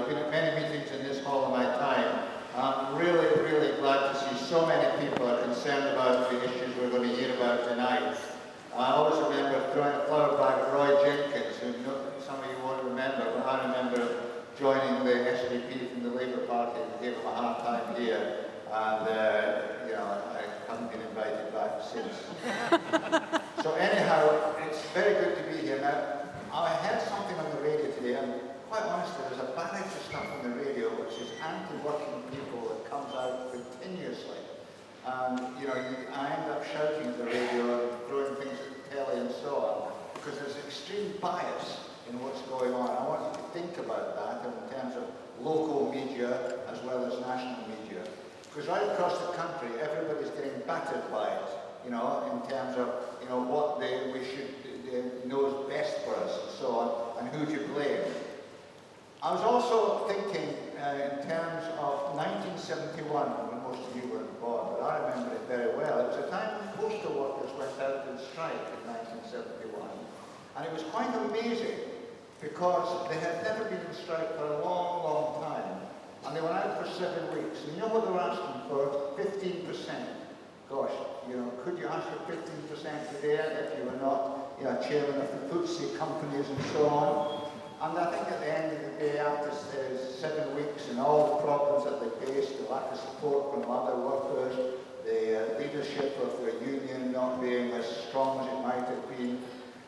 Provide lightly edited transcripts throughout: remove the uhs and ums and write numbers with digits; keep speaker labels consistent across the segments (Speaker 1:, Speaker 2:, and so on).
Speaker 1: I've been at many meetings in this hall in my time. I'm really, really glad to see so many people are concerned about the issues we're going to hear about tonight. I always remember throwing a flower back at Roy Jenkins, who some of you won't remember, but I remember joining the SVP from the Labour Party and gave him a hard time here. And, you know, I haven't been invited back since. So anyhow, it's very good to be here. Now, I heard something on the radio today, and quite honestly, there's a barrage of stuff on the radio which is anti-working people that comes out continuously. And, you know, I end up shouting at the radio and throwing things at the telly and so on, because there's extreme bias in what's going on. I want you to think about that in terms of local media as well as national media. Because right across the country, everybody's getting battered by it, you know, in terms of, you know, what we should knows best for us and so on, and who to blame. I was also thinking in terms of 1971, when most of you weren't born, but I remember it very well. It was a time when postal workers went out on strike in 1971, and it was quite amazing because they had never been on strike for a long, long time. And they went out for 7 weeks. And you know what they were asking for? 15%. Gosh, you know, could you ask for 15% today if you were not, you know, chairman of the FTSE companies and so on? And I think at the end of the day, after 7 weeks and all the problems that they faced, the lack of support from other workers, the leadership of their union not being as strong as it might have been,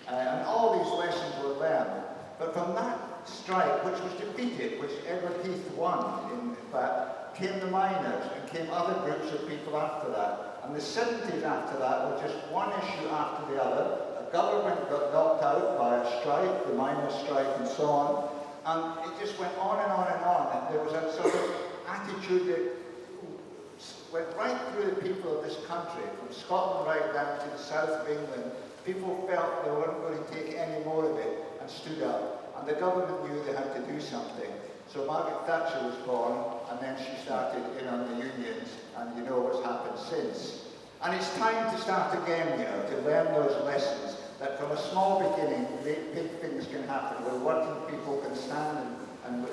Speaker 1: and all these lessons were learned. But from that strike, which was defeated, which Edward Heath won, in fact, came the miners and came other groups of people after that. And the 70s after that were just one issue after the other. A government got knocked out by a strike, the miners' strike and so on. And it just went on and on and on. And there was a sort of attitude that went right through the people of this country, from Scotland right down to the south of England. People felt they weren't going to take any more of it and stood up. And the government knew they had to do something. So Margaret Thatcher was born, and then she started in on the unions, and you know what's happened since. And it's time to start again, you know, to learn those lessons, that from a small beginning, big things can happen, where working people can stand and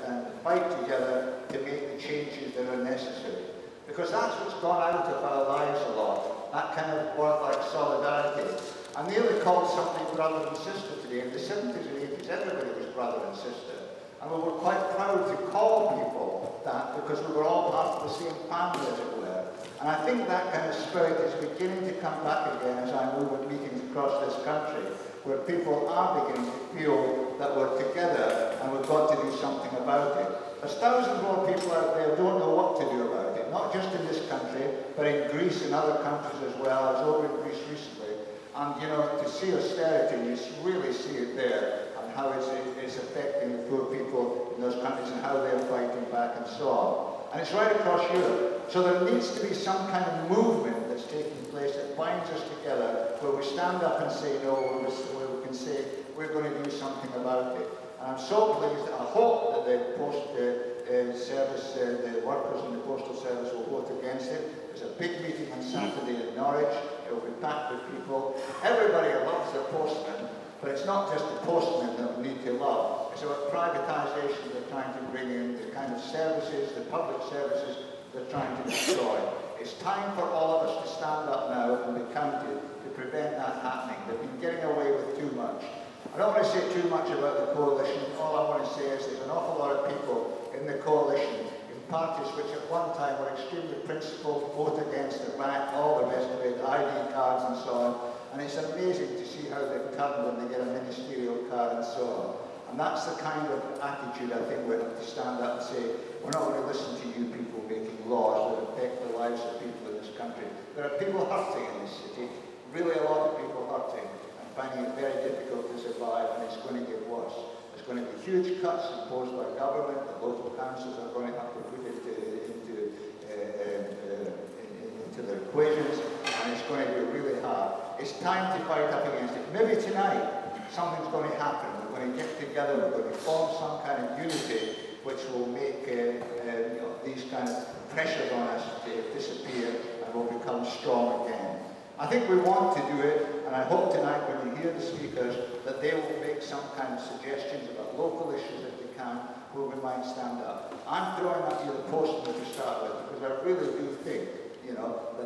Speaker 1: fight together to make the changes that are necessary. Because that's what's gone out of our lives a lot, that kind of word like solidarity. I nearly called something brother and sister today. In the 70s and 80s, everybody was brother and sister. And we were quite proud to call people that because we were all part of the same family, as it were. And I think that kind of spirit is beginning to come back again as I move with meetings across this country, where people are beginning to feel that we're together and we've got to do something about it. There's thousands more people out there who don't know what to do about it, not just in this country, but in Greece and other countries as well. I was over in Greece recently. And, you know, to see austerity, you really see it there, and how it's affecting the poor people in those countries and how they're fighting back and so on. And it's right across Europe. So there needs to be some kind of movement that's taking place that binds us together, where we stand up and say no, where we can say we're going to do something about it. And I'm so pleased. I hope that the service, the workers in the postal service will vote against it. There's a big meeting on Saturday in Norwich. It will be packed with people. Everybody loves the postman, but it's not just the postman that we need to love. It's about privatisation they're trying to bring in, the kind of services, the public services they're trying to destroy. It's time for all of us to stand up now and be counted to prevent that happening. They've been getting away with too much. I don't want to say too much about the coalition. All I want to say is there's an awful lot of people in the coalition, in parties which at one time were extremely principled, vote against Iraq, all the rest of it, ID cards and so on. And it's amazing to see how they've turned when they get a ministerial card and so on. And that's the kind of attitude I think we have to stand up and say, we're not going to listen to you people making laws that affect the lives of people in this country. There are people hurting in this city, really a lot of people hurting, and finding it very difficult to survive, and it's going to get worse. There's going to be huge cuts imposed by government, the local councils are going to have to put it into their equations, and it's going to be really hard. It's time to fight up against it. Maybe tonight something's going to happen. We're going to get together, we're going to form some kind of unity which will make these kind of pressures on us to disappear, and we'll become strong again. I think we want to do it, and I hope tonight when you hear the speakers that they will make some kind of suggestions about local issues if they can,
Speaker 2: who we might stand up. I'm throwing at you the postman to start with because I really do think,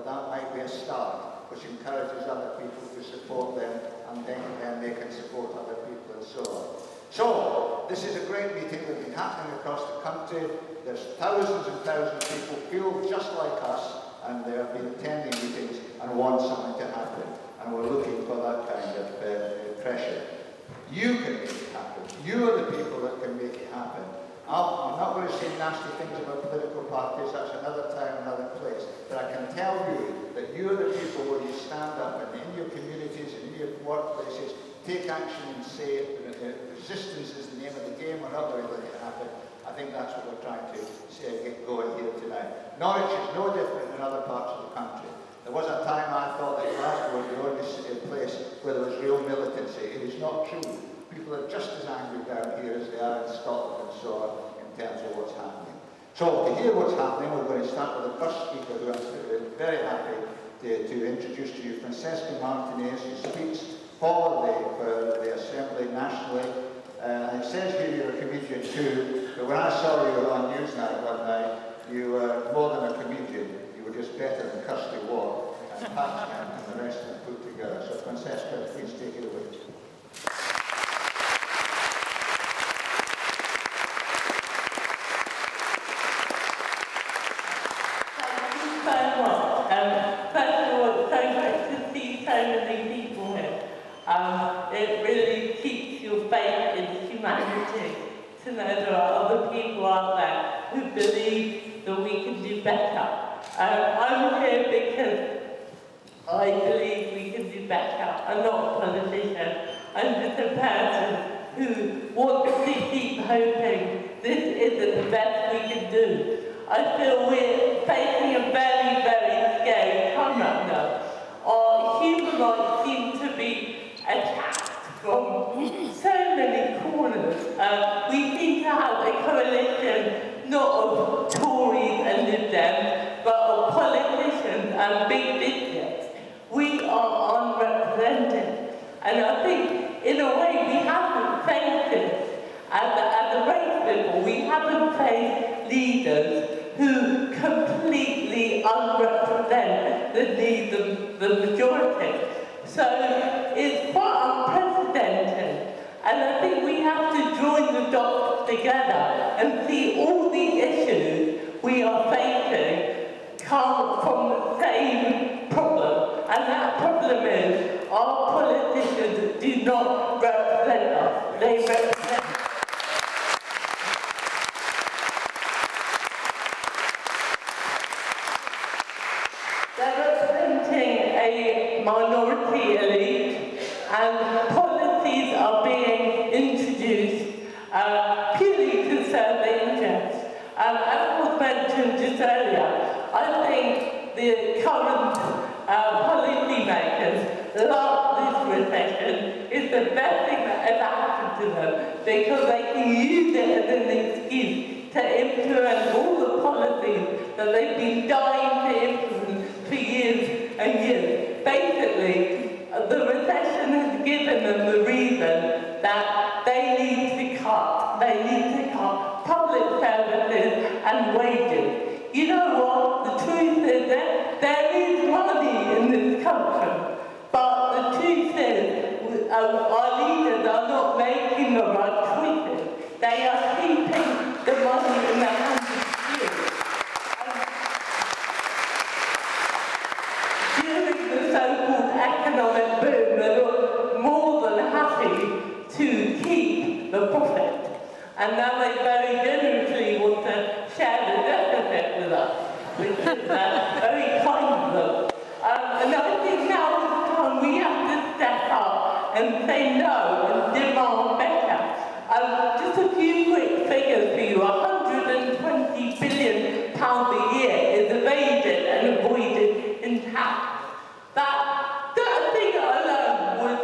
Speaker 2: that might be a start which encourages other people to support them, and then they can support other people and so on. So, this is a great meeting that's been happening across the country. There's thousands and thousands of people feel just like us, and they have been attending meetings and want something to happen. And we're looking for that kind of pressure. You can make it happen. You are the people that can make it happen. I'm not going to say nasty things about political parties, that's another time, another place. But I can tell you that you are the people where you stand up and in your communities and in your workplaces, take action and say resistance is the name of the game, we're not going to let it happen. I think that's what we're trying to get going here tonight. Norwich is no different than other parts of the country. There was a time I thought that Glasgow was the only place where there was real militancy. It is not true. People are just as angry down here as they are in Scotland and so on in terms of what's happening. So to hear what's happening, we're going to start with the first speaker who I'm very happy to introduce to you, Francesca Martinez, who speaks for the Assembly nationally. It says here you're a comedian too, but when I saw you on Newsnight one night, you were more than a comedian. You were just better than Kirsty Ward and Paxman and the rest of them put together. So Francesca, please take it away.
Speaker 3: It really keeps your faith in humanity to know there are other people out there who believe that we can do better. I'm here because I believe we can do better. I'm not a politician. I'm just a person who wants to keep hoping this isn't the best we can do. I feel we're facing a very, very scary time right now. Our human rights seem to be attacked from so many corners. We seem to have a coalition not of Tories and Lib Dems, but of politicians and big business. We are unrepresented. And I think, in a way, we haven't faced this. At the race level, we haven't faced leaders who completely unrepresent the needs of the majority. So it's quite unprecedented, and I think we have to join the dots together and see all the issues we are facing come from the same problem, and that problem is our politicians do not represent us, they represent a minority elite, and policies are being introduced purely to serve their interests. As was mentioned just earlier, I think the current policymakers love this recession. It's the best thing that ever happened to them because they can use it as an excuse to implement all the policies that they've been dying to implement for years and years. Basically, the recession has given them the reason that they need to cut. They need to cut public services and wages. You know what? The truth is that there is money in this country, but the truth is our leaders are not making the right choices. They are keeping the money in the hands of few. During the so-called economic boom, they were more than happy to keep the profit. And now they very generously want to share the deficit with us, which is very kind of them. And I think now is the time we have to step up and say no and demand better. Just a few quick figures for you. £120 billion a year is evaded and avoided in tax. That figure alone would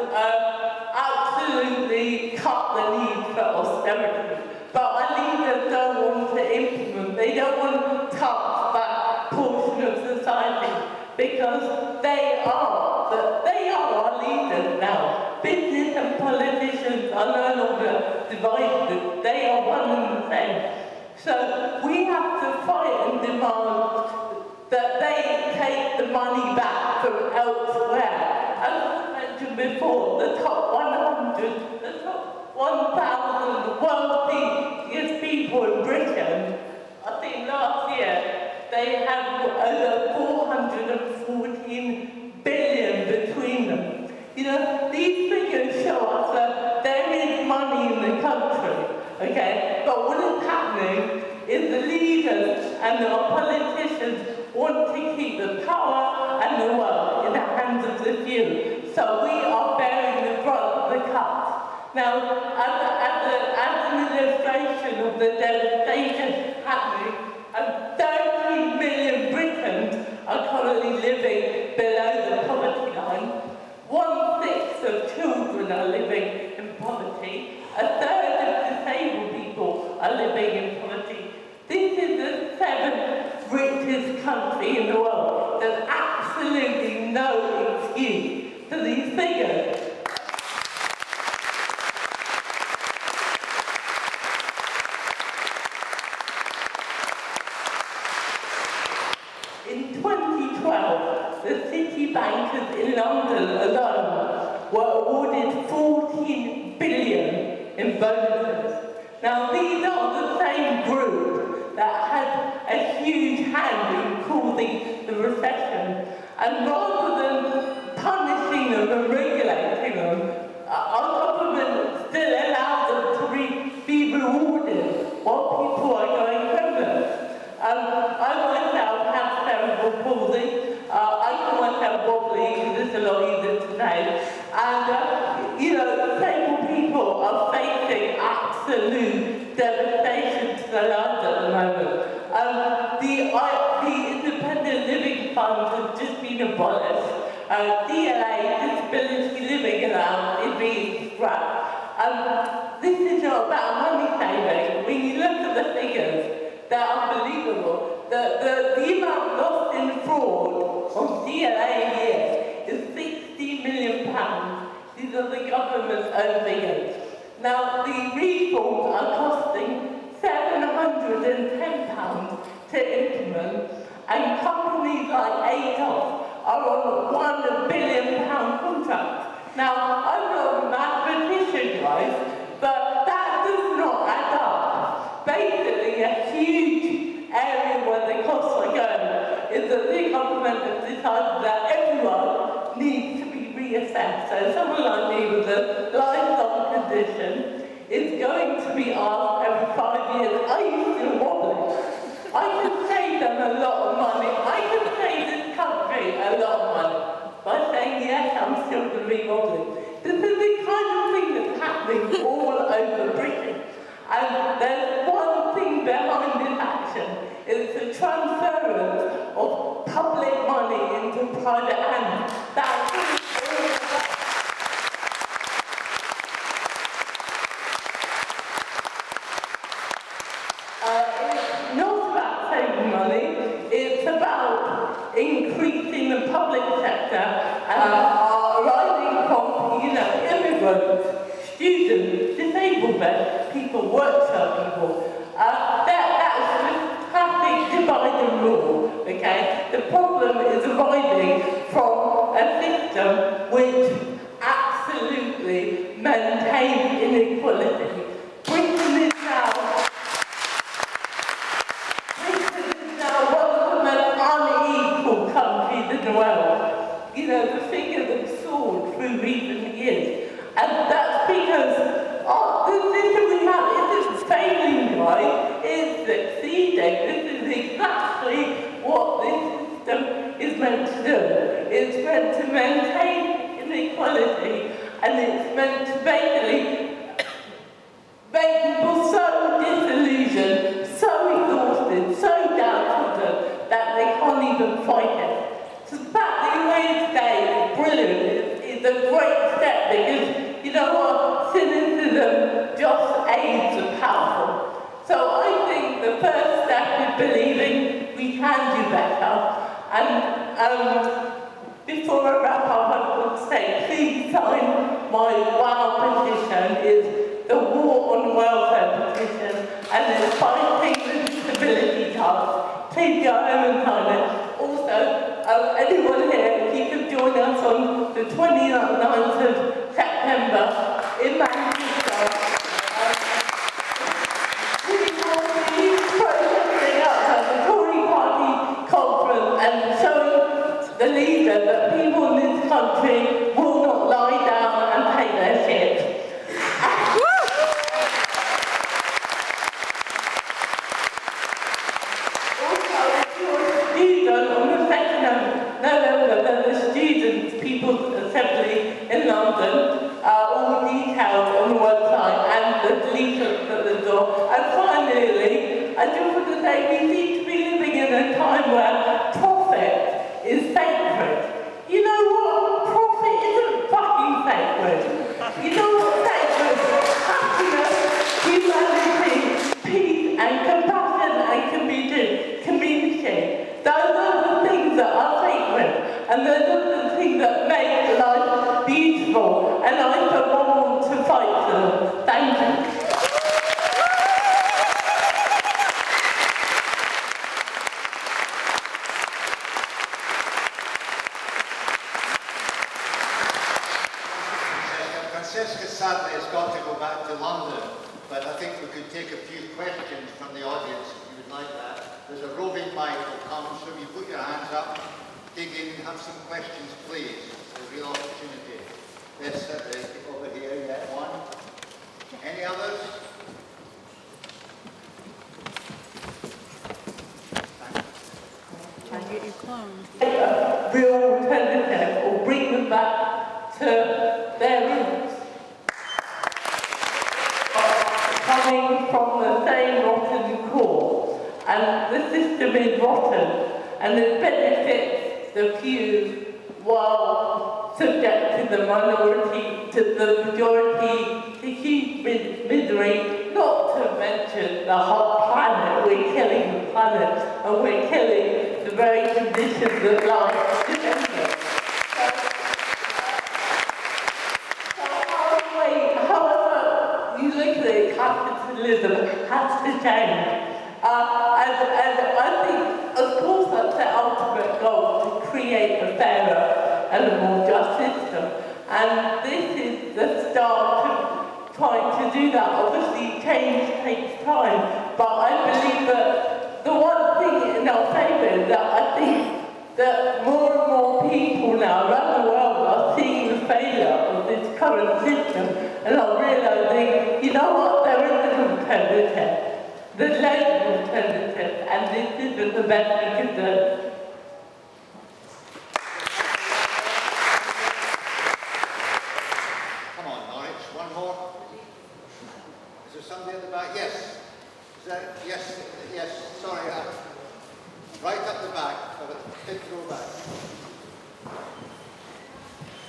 Speaker 3: absolutely cut the need for austerity. But our leaders don't want to implement, they don't want to touch that portion of society because they are our leaders now. Business and politicians are no longer divided, they are one and the same. So we have to fight and demand that they take the money back from elsewhere. As I mentioned before, the top 100, the top 1,000 wealthiest people in Britain, I think last year, they have over 414 billion between them. You know, these figures show us that there is money in the country, okay? But what is happening is the leaders and our politicians want to keep the power and the wealth in the hands of the few. So we are bearing the brunt of the cut. Now, as an illustration of the devastation happening, 30 million Britons are currently living below the poverty line. 1/6 of children are living in poverty. 1/3 of disabled people are living in poverty. This is the 7th richest country in the world. There's absolutely no excuse for these figures. In 2012, the city bankers in London alone were awarded 14 billion in bonuses. Now, these are the same group that had a huge hand in causing the recession. And rather than punishing them and regulating them, our government still allows them to be rewarded while people are going homeless. I myself have cerebral palsy. I call myself wobbly because it's a lot easier to say. And, you know, disabled people are facing absolute devastation to their lives at the moment. The independent living fund has just been abolished. DLA, disability living allowance, is being scrapped. This is not about money saving. When you look at the figures, they're unbelievable. The amount lost in fraud on DLA a year is £60 million. These are the government's own figures. Now, the reforms are costing £710 to implement, and companies like ASOS are on £1 billion contracts. Now, I'm not a mathematician, guys, but that does not add up. Basically, a huge area where the costs are going is that the government has decided that everyone needs to be reassessed. So someone like me with a lifelong condition is going to be asked every 5 years, are you still wobbling? I could save them a lot of money. I could save this country a lot of money by saying, yes, I'm still going to be wobbling. This is the kind of thing that's happening all over Britain. And there's one thing behind this action. It's the transference of public money into private hands. That's all about. It's not about saving money. It's about increasing the public sector and rising from, immigrants, students, disabled people, workshop people. That's just classic divide and rule, okay? The problem is arising from a system which absolutely maintains inequality. Britain is now one of the most unequal countries in the world. You know, the figures have soared through recent years. And that's because the system we have isn't failing, right? It's succeeding. This is exactly what this system is meant to do. It's meant to maintain inequality, and it's meant to basically make people so disillusioned, so exhausted, so downtrodden that they can't even fight it. So the fact that you're here today is brilliant. It's a great step because, you know what, cynicism just aids the powerful. So I think the first step is believing we can do better. And before I wrap up, I want to say, please sign my WOW petition. It's the war on welfare petition and the fighting the disability task. Please go home and sign it. Also, anyone here, if you could join us on the 29th of September in Manchester. We will be protesting outside the Tory party conference and showing the leader that people in this country will not lie down and take their shit. On the 2nd of November, there's a students' People's Assembly in London, all detailed on the website and the leaflets at the door. And finally, I just want to say we seem to be living in a time where profit is sacred. You know what? Profit isn't fucking sacred. You know what's sacred? Happiness, humanity, peace and compassion and community. Those are the things that are sacred, and those are the things that make life beautiful, and I for one want to fight for them. Thank you.
Speaker 2: Francesca sadly has got to go back to London, but I think we could take a few questions from the audience if you would like that. There's a roving mic will come, so if you put your hands up, dig in, have some questions, please. It's a real opportunity. Let's over here, yeah, one. Any others?
Speaker 4: Try to get you cloned.
Speaker 3: A real alternative or bring them back to their roots. Coming from the same rotten core, and the system is rotten, and it benefits the few while subjecting the minority to the majority to huge misery, not to mention the whole planet. We're killing the planet, and we're killing the very conditions that life depends on. However you look at it, capitalism has to change. And I think, of course, that's the ultimate goal, to create a fairer and a more just system. And this is the start of trying to do that. Obviously, change takes time, but I believe that the one thing in our favour is that I think that more and more people now around the world are seeing the failure of this current system and are realising, you know what, there is an alternative. There's loads of alternatives, and this isn't the best we can do.
Speaker 2: Come on, Norwich, one more. Is there somebody at the back? Yes. Is that, yes, sorry. Right up the back, fifth row back.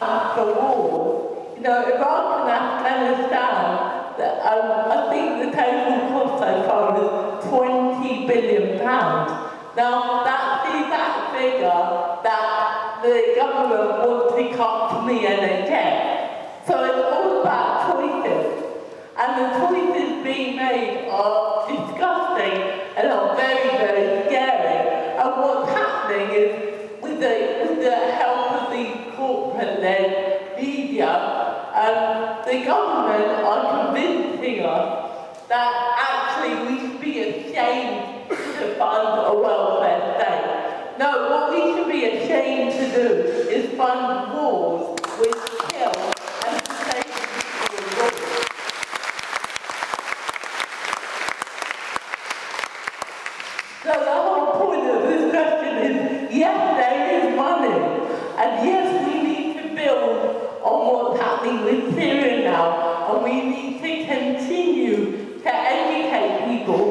Speaker 3: After war, you know, Iraq and Afghanistan, I think the total cost so far is £20 billion. Now, that's that figure that the government wants to cut from the NHS. So it's all about choices. And the choices being made are disgusting and are very, very scary. And what's happening is, with the help of the corporate-led media, the government are convincing us that actually we should be ashamed to fund a welfare state. No, what we should be ashamed to do is fund wars which kill and save people. So the whole point of this question is, yes, there is money, and yes, we need to build on what's happening with Syria now, and we need to continue to educate people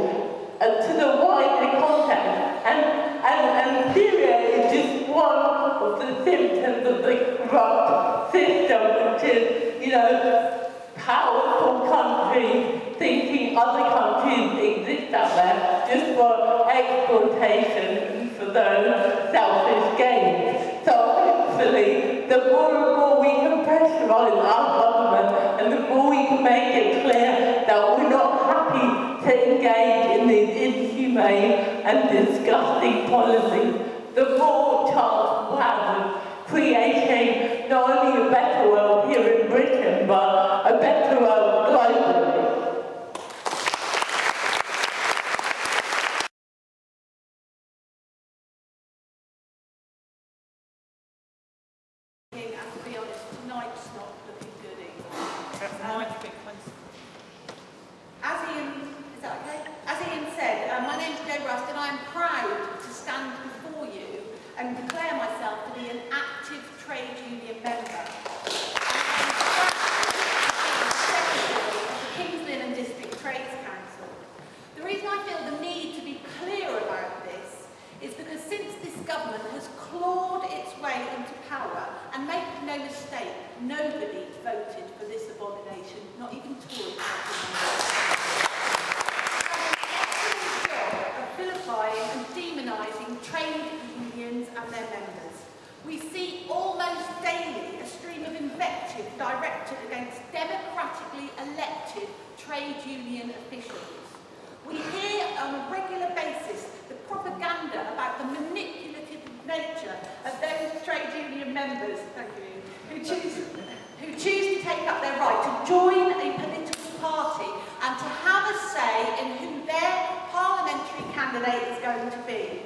Speaker 3: to the wider context. And Syria is just one of the symptoms of the corrupt system, which is, you know, powerful countries thinking other countries exist out there just for exploitation and for their selfish gain. So hopefully the the more and more we can pressurise our government, and the more we can make it clear that we're not happy to engage in these inhumane and disgusting policies, the more chance we'll have of creating not only a better world here in Britain, but a better world globally.
Speaker 4: And to be honest, tonight's not looking good either. As Ian, is that okay? As Ian said, my name's Jo Rust and I am proud to stand before you and declare myself to be an active trade union member. Secretary of the Kings Lynn and District Trades Council. The reason I feel the need to be clear about this is because since this government has clawed its way into power, and make no mistake, nobody voted for this abomination, not even Tories of vilifying and demonising trade unions and their members. We see almost daily a stream of invective directed against democratically elected trade union officials. We hear on a regular basis the propaganda about the manipulative nature of those trade union members, thank you, who choose to take up their right to join a political party and to have a say in who their parliamentary candidate is going to be.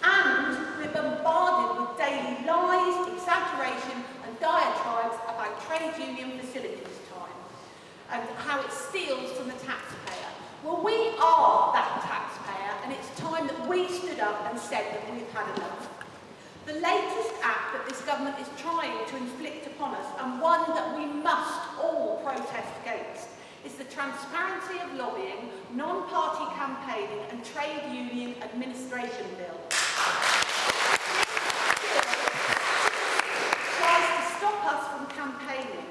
Speaker 4: And we're bombarded with daily lies, exaggeration and diatribes about trade union facilities time and how it steals from the taxpayer. Well, we are that taxpayer, and it's time that we stood up and said that we've had enough. The latest act that this government is trying to inflict upon us, and one that we must all protest against, is the Transparency of Lobbying, Non-Party Campaigning and Trade Union Administration Bill. Tries to stop us from campaigning.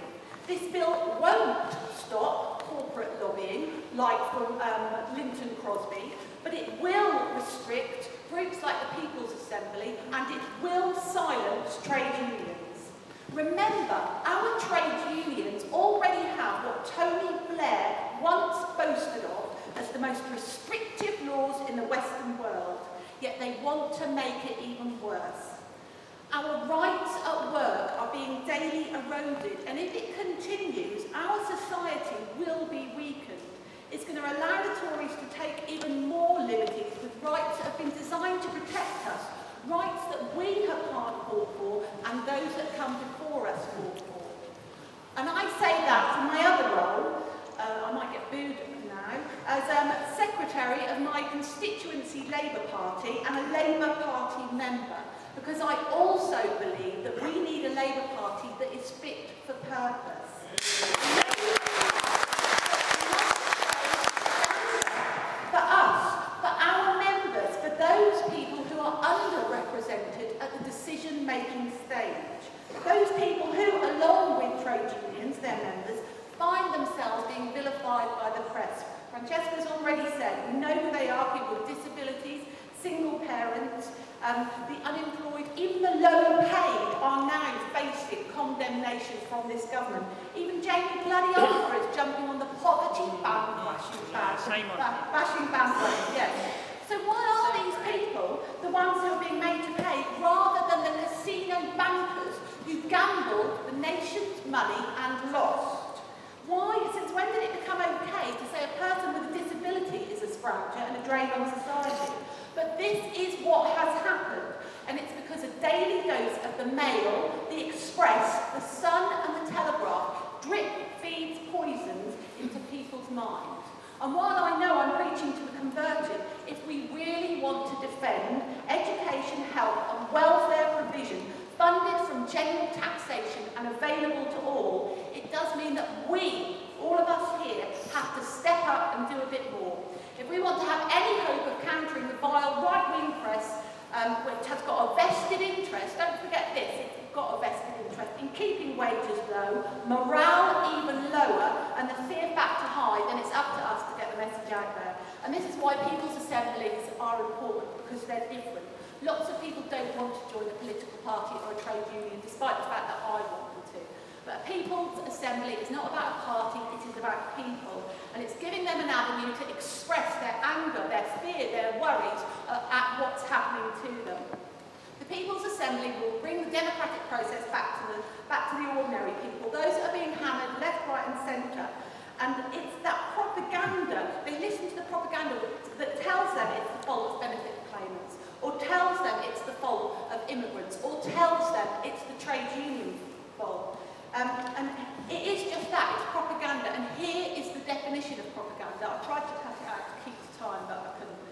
Speaker 4: This bill won't stop corporate lobbying, like from Linton Crosby, but it will restrict groups like the People's Assembly, and it will silence trade unions. Remember, our trade unions already have what Tony Blair once boasted of as the most restrictive laws in the Western world, yet they want to make it even worse. Our rights at work are being daily eroded, and if it continues, our society will be weakened. It's going to allow the Tories to take even more liberties with rights that have been designed to protect us, rights that we have fought for and those that come before us fought for. And I say that from my other role, I might get booed now, as Secretary of my constituency Labour Party and a Labour Party member, because I also believe that we need a Labour Party that is fit for purpose. For us, for our members, for those people who are underrepresented at the decision-making stage. Those people who, along with trade unions, their members, find themselves being vilified by the press. Francesca's already said, we know who they are, people with disabilities, single parents, the unemployed, even the low paid are now facing condemnation from this government. Even Jamie Bloody Oliver is jumping on the poverty bashing bandwagon, yes. So why are these people the ones who are being made to pay rather than the casino bankers who gambled the nation's money and lost? Why, since when did it become okay to say a person with a disability is a scrounger and a drain on society? But this is what has happened, and it's because a daily dose of the Mail, the Express, the Sun and the Telegraph drip feeds poisons into people's minds. And while I know I'm preaching to the converted, if we really want to defend education, health and welfare provision funded from general taxation and available to all, it does mean that we, all of us here, have to step up and do a bit more. If we want to have any hope of countering the vile right-wing press, which has got a vested interest, don't forget this, it's got a vested interest in keeping wages low, morale even lower, and the fear factor high, then it's up to us to get the message out there. And this is why people's assemblies are important, because because they're different. Lots of people don't want to join a political party or a trade union, despite the fact that I want them to. But a people's assembly is not about a party, it is about people. And it's giving them an avenue to express their anger, their fear, their worries at what's happening to them. The People's Assembly will bring the democratic process back to the ordinary people, those that are being hammered left, right and centre. And it's that propaganda, they listen to the propaganda that tells them it's the fault of benefit claimants, or tells them it's the fault of immigrants, or tells them it's the trade union's fault. And it is just that, it's propaganda. And here is the definition of propaganda. I tried to cut it out to keep the time, but I couldn't.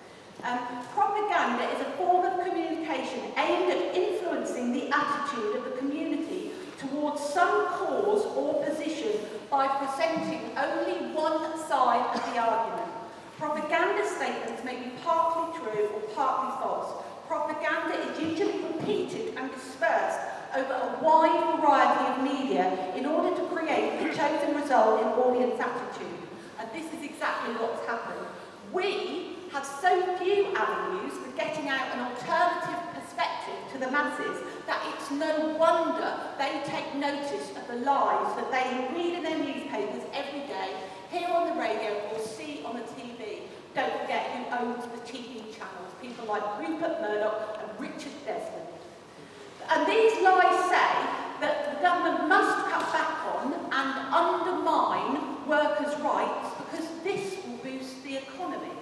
Speaker 4: Propaganda is a form of communication aimed at influencing the attitude of the community towards some cause or position by presenting only one side of the argument. Propaganda statements may be partly true or partly false. Propaganda is usually repeated and dispersed over a wide variety of media in order to create the chosen result in audience attitude. And this is exactly what's happened. We have so few avenues for getting out an alternative perspective to the masses that it's no wonder they take notice of the lies that they read in their newspapers every day, hear on the radio or see on the TV. Don't forget who owns the TV channels, people like Rupert Murdoch and Richard Desmond. And these lies say that the government must cut back on and undermine workers' rights because this will boost the economy,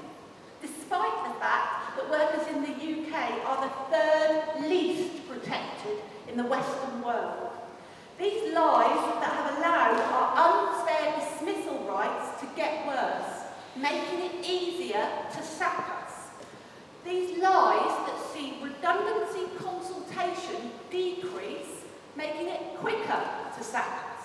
Speaker 4: despite the fact that workers in the UK are the third least protected in the Western world. These lies that have allowed our unfair dismissal rights to get worse, making it easier to sack us. These lies that see redundancy consultation decrease, making it quicker to sack us.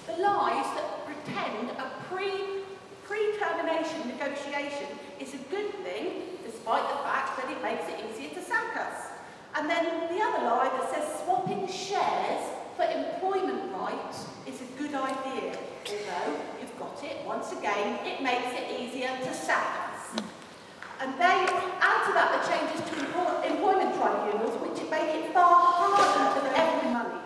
Speaker 4: The lies that pretend a pre-termination negotiation is a good thing, despite the fact that it makes it easier to sack us. And then the other lie that says swapping shares for employment rights is a good idea, although you've got it, once again, it makes it easier to sack us. And they add to that the changes to employment tribunals, which make it far harder to earn money.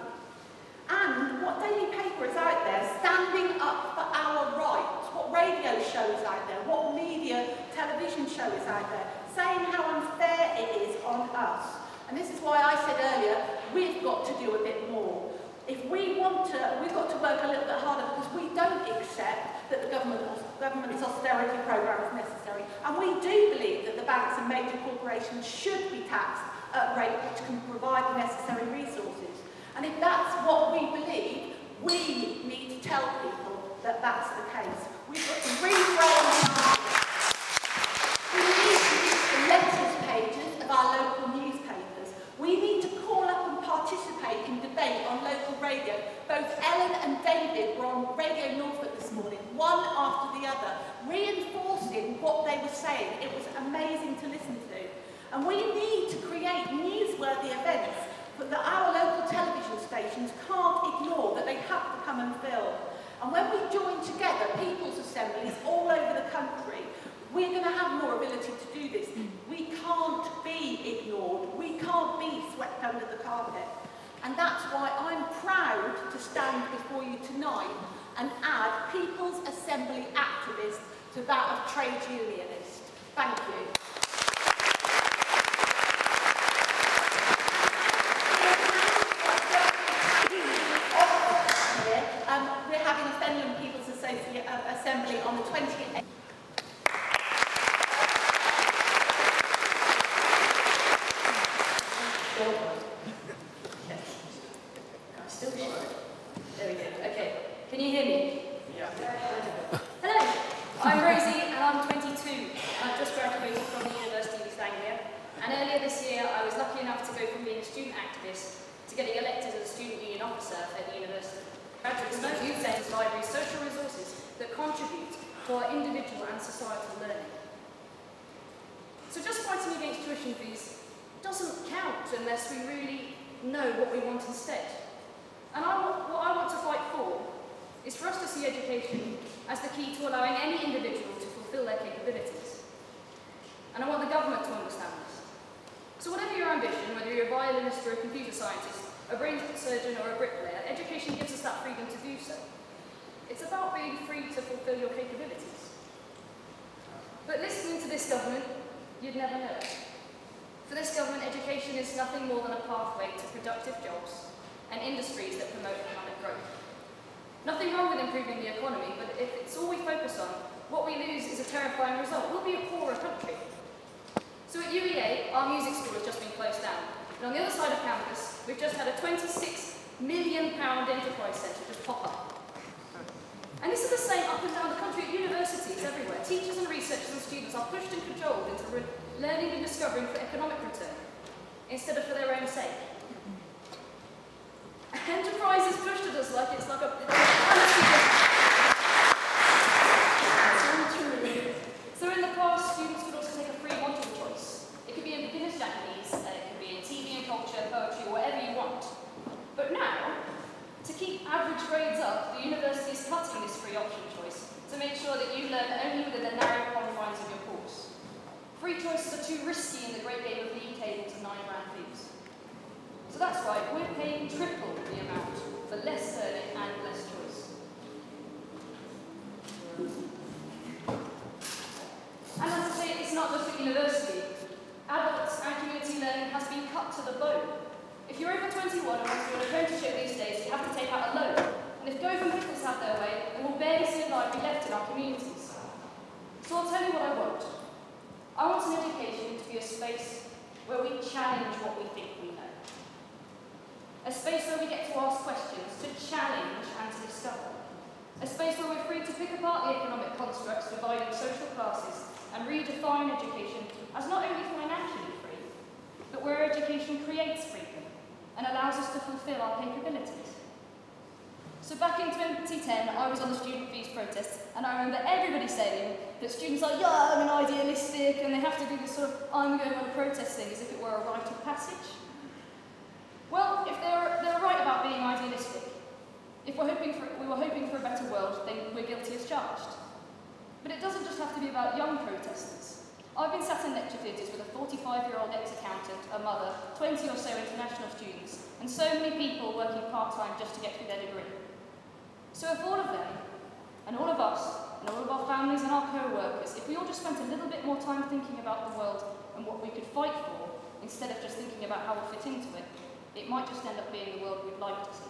Speaker 4: And what daily paper is out there standing up for our rights? What radio show is out there? What media, television show is out there? Saying how unfair it is on us. And this is why I said earlier, we've got to do a bit more. If we want to, we've got to work a little bit harder because we don't accept that the government's austerity programme is necessary. And we do believe that the banks and major corporations should be taxed at a rate which can provide the necessary resources. And if that's what we believe, we need to tell people that that's the case. We've got to reframe the argument. We need to use the letters pages of our local newspapers. We need to call up and participate in debate on local radio. Both Ellen and David were on Radio Norfolk this morning, one after the other, reinforcing what they were saying. It was amazing to listen to. And we need to create newsworthy events that our local television stations can't ignore, that they have to come and film. And when we join together people's assemblies all over the country, we're going to have more ability to do this. We can't be ignored. We can't be swept under the carpet. And that's why I'm proud to stand before you tonight and add People's Assembly activist to that of trade unionist. Thank you. We're having a Fenland People's Assembly on the 28th.
Speaker 5: Still short. There we go. Okay. Can you hear me? Yeah. Hello. I'm Rosie and I'm 22 and I've just graduated from the University of East Anglia. And earlier this year I was lucky enough to go from being a student activist to getting elected as a student union officer at the university. Graduates use youth centres, libraries, social resources that contribute to our individual and societal learning. So just fighting against tuition fees doesn't count unless we really know what we want instead. And what I want to fight for is for us to see education as the key to allowing any individual to fulfil their capabilities. And I want the government to understand this. ambition, whether you're a violinist or a computer scientist, a brain surgeon or a bricklayer, education gives us that freedom to do so. It's about being free to fulfil your capabilities. But listening to this government, you'd never know it. For this government, education is nothing more than a pathway to productive jobs and industries that promote economic growth. Nothing wrong with improving the economy, but if it's all we focus on, what we lose is a terrifying result. We'll be a poorer country. So at UEA, our music school has just been closed down. And on the other side of campus, we've just had a £26 million enterprise centre just pop up. And this is the same up and down the country at universities everywhere. Teachers and researchers and students are pushed and cajoled into learning and discovering for economic return, instead of for their own sake. Enterprise is pushed at us like it's like a... So in the past, students could also take a free module choice. It could be in beginner's Japanese, it could be in TV and culture, poetry, or whatever you want. But now, to keep average grades up, the university is cutting this free option choice to make sure that you learn only within the narrow confines of your course. Free choices are too risky in the great game of league tables and £9 fees. So that's why we're paying triple the amount for less learning and less choice. And as I say, it's not just at university. Adults and community learning has been cut to the bone. If you're over 21 and want to do an apprenticeship these days, you have to take out a loan. And if Go from Pickles have their way, then we'll barely see a library left in our communities. So I'll tell you what I want. I want an education to be a space where we challenge what we think we know. A space where we get to ask questions, to challenge and to discover. A space where we're free to pick apart the economic constructs dividing social classes and redefine education as not only financially free, but where education creates freedom and allows us to fulfill our capabilities. So back in 2010, I was on the student fees protests, and I remember everybody saying that students are young and idealistic, and they have to do this sort of I'm going on a protest thing as if it were a rite of passage. Well, if they're right about being idealistic, if we were hoping for a better world, then we're guilty as charged. But it doesn't just have to be about young protesters. I've been sat in lecture theatres with a 45-year-old ex-accountant, a mother, 20 or so international students, and so many people working part-time just to get through their degree. So if all of them, and all of us, and all of our families and our co-workers, if we all just spent a little bit more time thinking about the world and what we could fight for, instead of just thinking about how we'll fit into it, it might just end up being the world we'd like to see.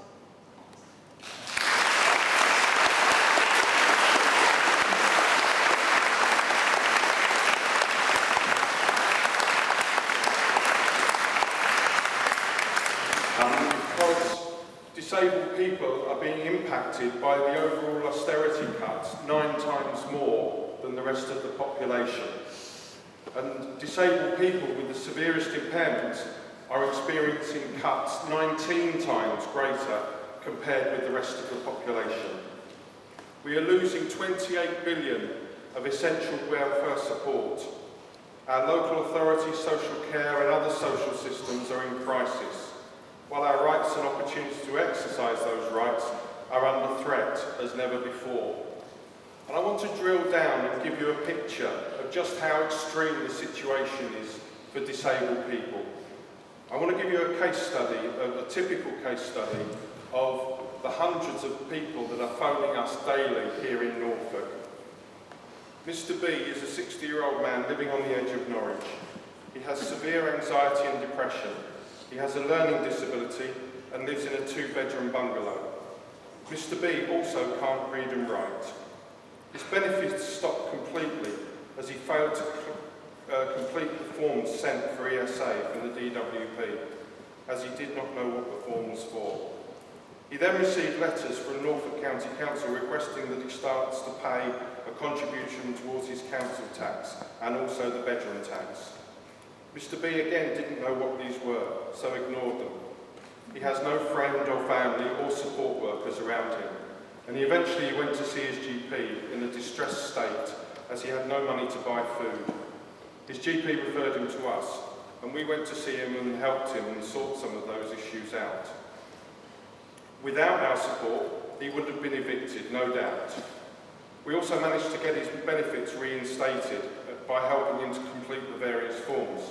Speaker 6: Because disabled people are being impacted by the overall austerity cuts 9 times more than the rest of the population. And disabled people with the severest impairments are experiencing cuts 19 times greater compared with the rest of the population. We are losing 28 billion of essential welfare support. Our local authorities, social care and other social systems are in crisis, while our rights and opportunities to exercise those rights are under threat as never before. And I want to drill down and give you a picture of just how extreme the situation is for disabled people. I want to give you a case study, a typical case study of the hundreds of people that are phoning us daily here in Norfolk. Mr. B is a 60-year-old man living on the edge of Norwich. He has severe anxiety and depression. He has a learning disability and lives in a 2-bedroom bungalow. Mr. B also can't read and write. His benefits stopped completely as he failed to complete the forms sent for ESA from the DWP, as he did not know what the form was for. He then received letters from Norfolk County Council requesting that he starts to pay a contribution towards his council tax and also the bedroom tax. Mr. B again didn't know what these were, so ignored them. He has no friend or family or support workers around him, and he eventually went to see his GP in a distressed state as he had no money to buy food. His GP referred him to us, and we went to see him and helped him and sort some of those issues out. Without our support, he would have been evicted, no doubt. We also managed to get his benefits reinstated by helping him to complete the various forms.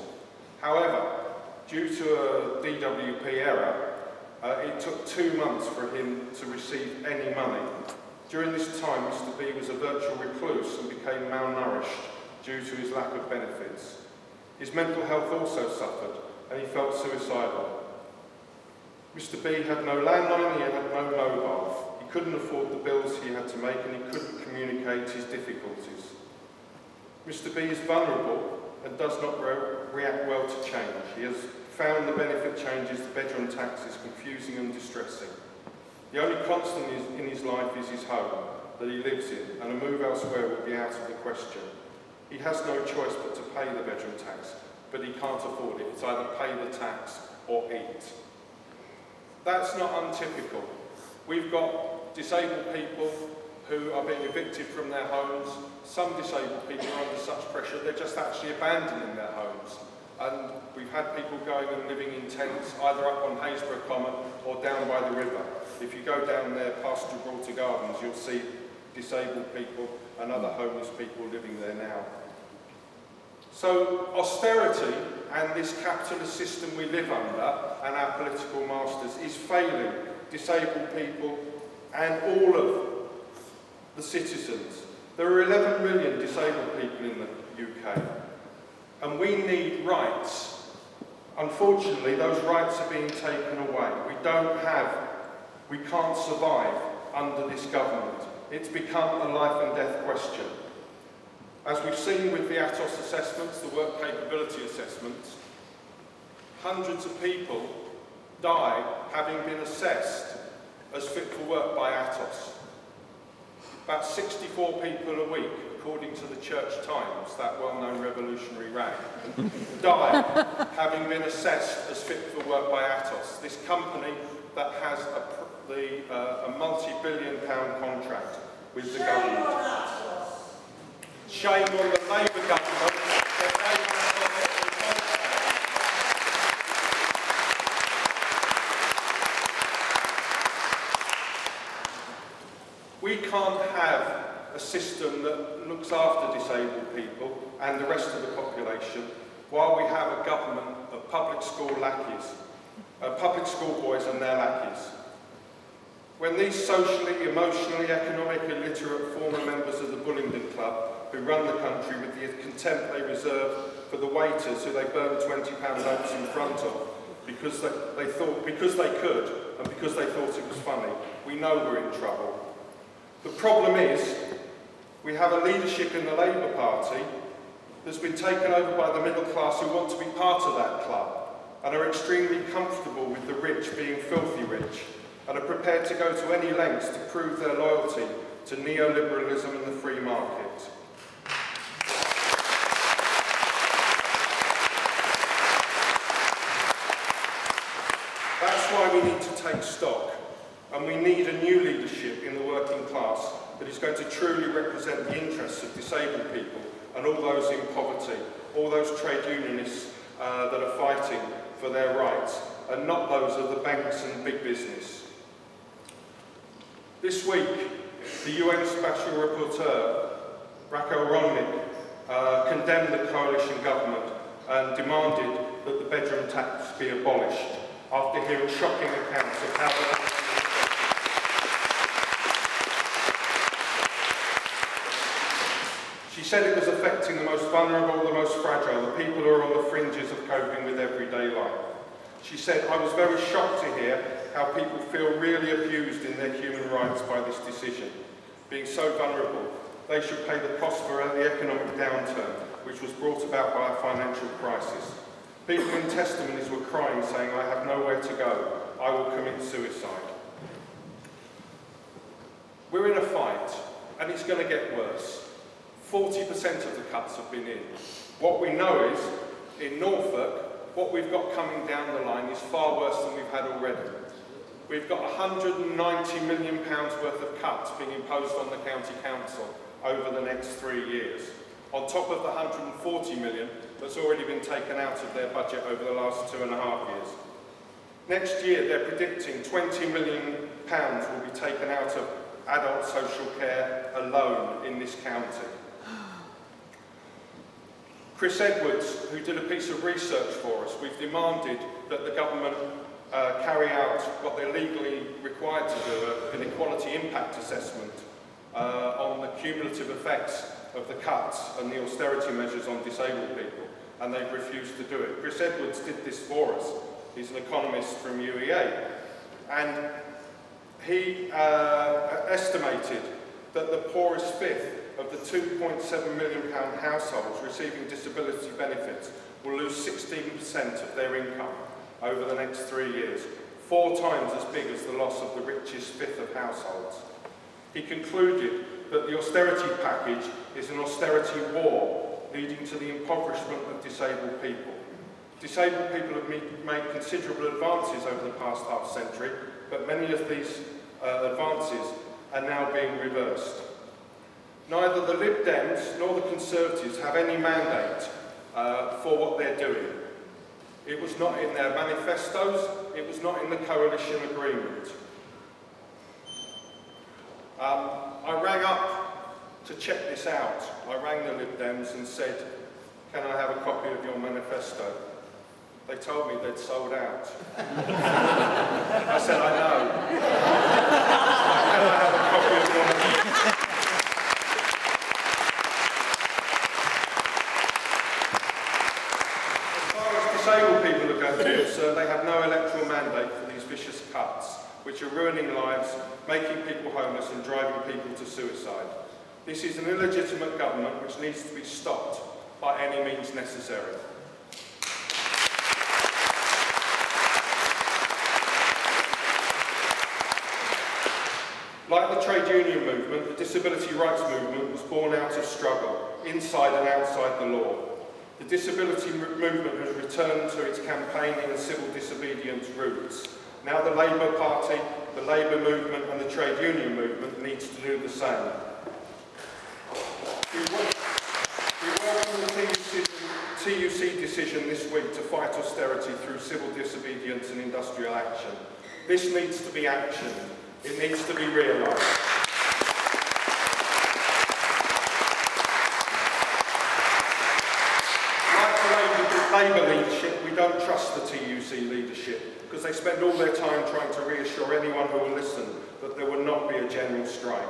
Speaker 6: However, Due to a DWP error, it took 2 months for him to receive any money. During this time, Mr. B was a virtual recluse and became malnourished due to his lack of benefits. His mental health also suffered, and he felt suicidal. Mr. B had no landline, he had no mobile. He couldn't afford the bills he had to make, and he couldn't communicate his difficulties. Mr. B is vulnerable and does not react well to change. He has found the benefit changes to bedroom taxes confusing and distressing. The only constant in his life is his home that he lives in, and a move elsewhere would be out of the question. He has no choice but to pay the bedroom tax, but he can't afford it. It's either pay the tax or eat. That's not untypical. We've got disabled people who are being evicted from their homes. Some disabled people are under such pressure they're just actually abandoning their homes. And we've had people going and living in tents either up on Haysborough Common or down by the river. If you go down there past Gibraltar Gardens, you'll see disabled people and other homeless people living there now. So austerity and this capitalist system we live under and our political masters is failing disabled people and all of the citizens. There are 11 million disabled people in the UK, and we need rights. Unfortunately, those rights are being taken away. We can't survive under this government. It's become a life and death question. As we've seen with the ATOS assessments, the work capability assessments, hundreds of people die having been assessed as fit for work by ATOS. About 64 people a week, according to the Church Times, that well-known revolutionary rag, die having been assessed as fit for work by ATOS, this company that has a multi-billion-pound contract with the government. Shame on the Labour government that they We can't have a system that looks after disabled people and the rest of the population while we have a government of public school lackeys, public school boys and their lackeys. When these socially, emotionally, economically illiterate former members of the Bullingdon Club who run the country with the contempt they reserve for the waiters who they burn £20 notes in front of because they could and because they thought it was funny, we know we're in trouble. The problem is, we have a leadership in the Labour Party that's been taken over by the middle class who want to be part of that club and are extremely comfortable with the rich being filthy rich and are prepared to go to any lengths to prove their loyalty to neoliberalism and the free market. That's why we need to take stock, and we need a new leadership in the working class that is going to truly represent the interests of disabled people and all those in poverty, all those trade unionists that are fighting for their rights, and not those of the banks and big business. This week, the UN Special Rapporteur, Raquel Rangnick, condemned the coalition government and demanded that the bedroom tax be abolished after hearing shocking accounts of how She said it was affecting the most vulnerable, the most fragile, the people who are on the fringes of coping with everyday life. She said, I was very shocked to hear how people feel really abused in their human rights by this decision. Being so vulnerable, they should pay the cost for the economic downturn, which was brought about by a financial crisis. People in testimonies were crying, saying, I have nowhere to go. I will commit suicide. We're in a fight, and it's going to get worse. 40% of the cuts have been in. What we know is, in Norfolk, what we've got coming down the line is far worse than we've had already. We've got £190 million worth of cuts being imposed on the county council over the next 3 years, on top of the £140 million that's already been taken out of their budget over the last 2.5 years. Next year, they're predicting £20 million will be taken out of adult social care alone in this county. Chris Edwards, who did a piece of research for us, we've demanded that the government carry out what they're legally required to do, an equality impact assessment on the cumulative effects of the cuts and the austerity measures on disabled people, and they've refused to do it. Chris Edwards did this for us. He's an economist from UEA, and he estimated that the poorest fifth of the £2.7 million households receiving disability benefits will lose 16% of their income over the next 3 years, 4 times as big as the loss of the richest fifth of households. He concluded that the austerity package is an austerity war, leading to the impoverishment of disabled people. Disabled people have made considerable advances over the past half century, but many of these advances are now being reversed. Neither the Lib Dems nor the Conservatives have any mandate for what they're doing. It was not in their manifestos, it was not in the coalition agreement. I rang up to check this out. I rang the Lib Dems and said, can I have a copy of your manifesto? They told me they'd sold out. I said, I know. Can I have a copy of your manifesto? As far as disabled people are concerned, they have no electoral mandate for these vicious cuts, which are ruining lives, making people homeless and driving people to suicide. This is an illegitimate government which needs to be stopped by any means necessary. Like the trade union movement, the disability rights movement was born out of struggle, inside and outside the law. The disability movement has returned to its campaigning and civil disobedience roots. Now the Labour Party, the Labour movement and the trade union movement needs to do the same. We welcome the TUC decision this week to fight austerity through civil disobedience and industrial action. This needs to be actioned. It needs to be realised. Like the Labour leadership, we don't trust the TUC leadership because they spend all their time trying to reassure anyone who will listen that there will not be a general strike.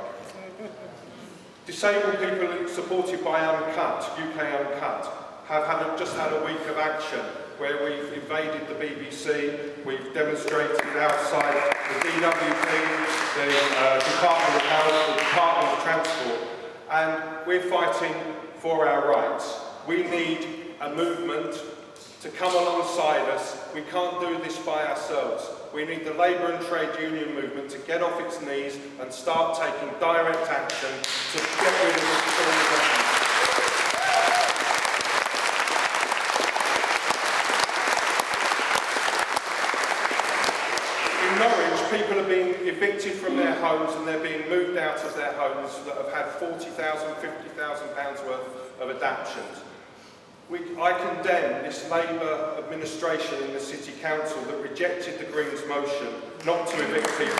Speaker 6: Disabled people supported by Uncut, UK Uncut, have just had a week of action where we've invaded the BBC, we've demonstrated outside the DWP, the Department of Health, the Department of Transport, and we're fighting for our rights. We need a movement to come alongside us. We can't do this by ourselves. We need the Labour and trade union movement to get off its knees and start taking direct action to get rid of this government. In Norwich, people are being evicted from their homes and they're being moved out of their homes that have had £40,000, £50,000 worth of adaptations. I condemn this Labour administration in the City Council that rejected the Greens' motion not to evict people.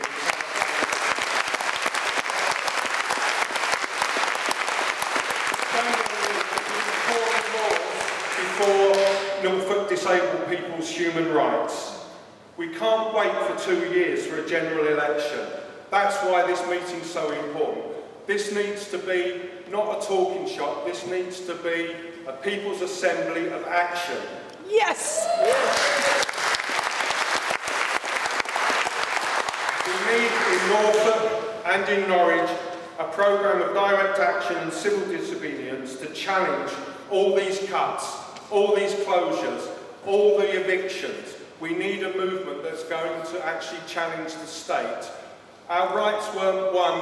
Speaker 6: Before Norfolk disabled people's human rights. We can't wait for 2 years for a general election. That's why this meeting's so important. This needs to be not a talking shop, this needs to be a people's assembly of action.
Speaker 7: Yes!
Speaker 6: We need in Norfolk and in Norwich a programme of direct action and civil disobedience to challenge all these cuts, all these closures, all the evictions. We need a movement that's going to actually challenge the state. Our rights weren't won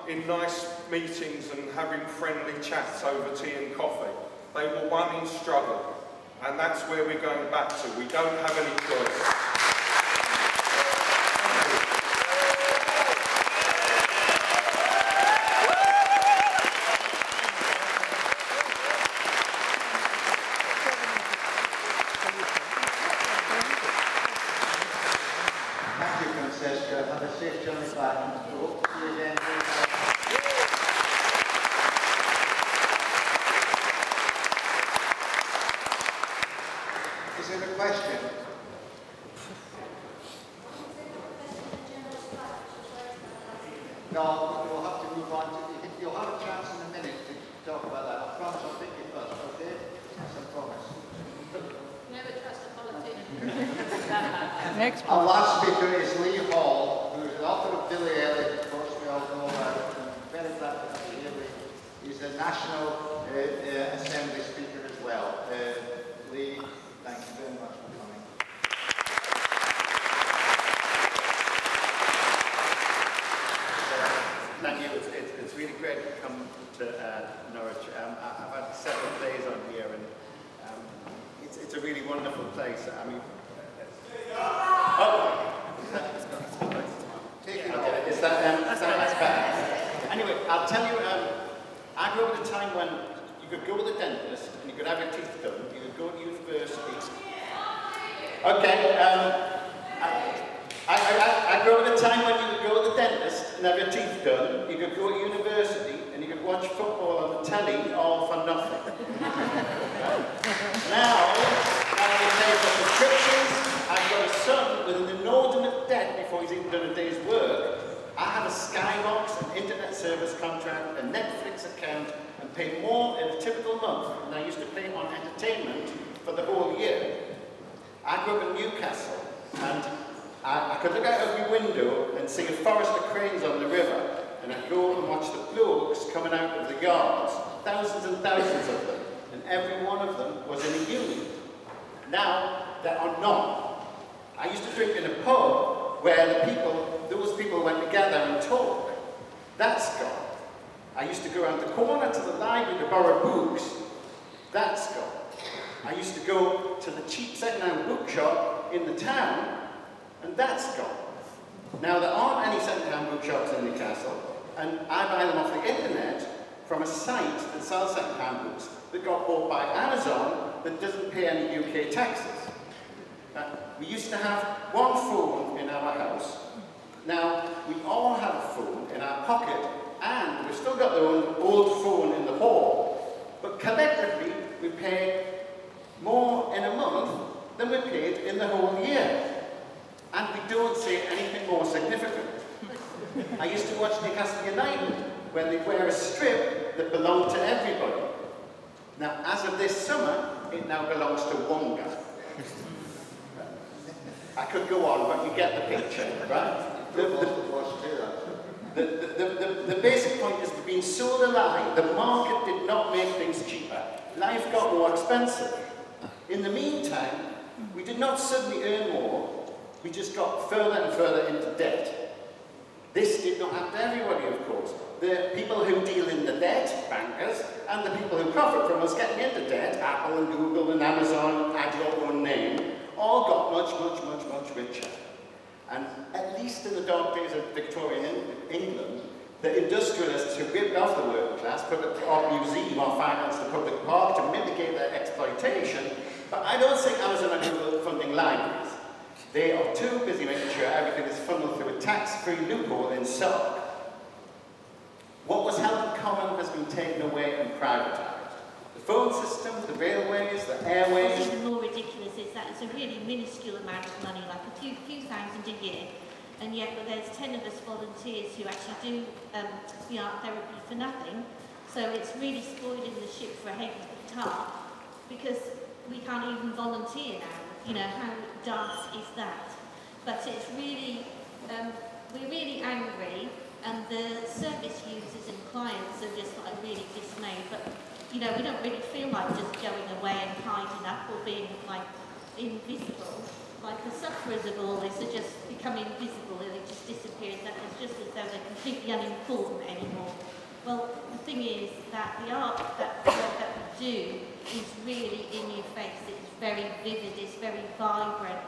Speaker 6: in nice meetings and having friendly chats over tea and coffee. They were won in struggle, and that's where we're going back to. We don't have any choice.
Speaker 1: Thank you, Francesca. Have a safe journey back. Hope to see you again.
Speaker 2: No, we'll have to move on to, you'll have a chance in a minute to talk about that. I promise I'll pick you first, okay? That's a promise.
Speaker 5: Never trust a politician.
Speaker 2: Our last speaker is Lee Hall, who is an author of Billy Elliot, of course we all know about, and I'm very glad to have you here, Lee. He's a National Assembly speaker as well. Lee, thank you very much for coming.
Speaker 7: Thank you. It's really great to come to Norwich. I've had several days on here, and it's a really wonderful place. I mean, is that's better? Anyway, I'll tell you. I grew up at a time when you could go to the dentist and you could have your teeth done. You could go to university. Okay. I grew up at a time when you could go to the dentist and have your teeth done, you could go to university and you could watch football on the telly all for nothing. Now you pay for prescriptions. I've got a son with an inordinate debt before he's even done a day's work. I have a Skybox, an internet service contract, a Netflix account, and pay more in a typical month than I used to pay on entertainment for the whole year. I grew up in Newcastle, and I could look out every window and see a forest of cranes on the river, and I'd go and watch the blokes coming out of the yards, thousands and thousands of them, and every one of them was in a union. Now, there are none. I used to drink in a pub where those people went together and talk. That's gone. I used to go around the corner to the library to borrow books. That's gone. I used to go to the cheap second-hand bookshop in the town, and that's gone. Now, there aren't any second-hand bookshops in Newcastle, and I buy them off the internet from a site that sells second-hand books that got bought by Amazon that doesn't pay any UK taxes. We used to have one phone in our house. Now, we all have a phone in our pocket, and we've still got the old phone in the hall, but collectively, we pay more in a month than we paid in the whole year. And we don't say anything more significant. I used to watch Newcastle United when they wear a strip that belonged to everybody. Now, as of this summer, it now belongs to one guy. I could go on, but you get the picture, right? The basic point is we've been sold a lie. The market did not make things cheaper. Life got more expensive. In the meantime, we did not suddenly earn more. We just got further and further into debt. This did not happen to everybody, of course. The people who deal in the debt, bankers, and the people who profit from us getting into debt, Apple and Google and Amazon, add your own name, all got much richer. And at least in the dark days of Victorian England, the industrialists who ripped off the working class put up a museum or financed the public park to mitigate their exploitation. But I don't think Amazon and Google funding libraries. They are too busy making sure everything is funneled through a tax-free loophole in Southwark. What was held in common has been taken away and privatised. The phone system, the railways, the airways.
Speaker 8: What's even more ridiculous is that it's a really minuscule amount of money, like a few thousand a year, and yet there's 10 of us volunteers who actually do the art therapy for nothing. So it's really spoiling the ship for a heavy tar, because we can't even volunteer now. You know, how daft is that? But it's really, we're really angry, and the service users and clients are just like really dismayed. But you know, we don't really feel like just going away and hiding up or being like invisible. Like the sufferers of all this are just becoming invisible, and it just disappears. That it's just as though they're completely unimportant anymore. Well, the thing is that the art that we do is really in your face. It's very vivid, it's very vibrant,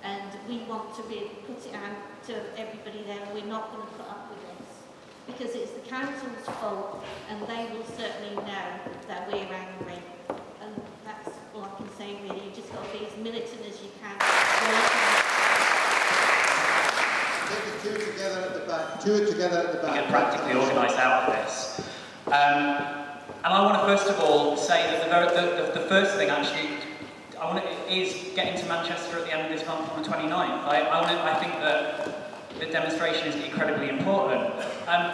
Speaker 8: and we want to really put it out to everybody there. We're not going to put up with this because it's the council's fault, and they will certainly know that we're angry. And that's all I can say really. You just got to be as militant as you can.
Speaker 1: Take the two together at the back. Two together at the back.
Speaker 9: We get practically organised out of this. And I want to first of all say that the first thing actually, is getting to Manchester at the end of this month on the 29th. I think that the demonstration is incredibly important.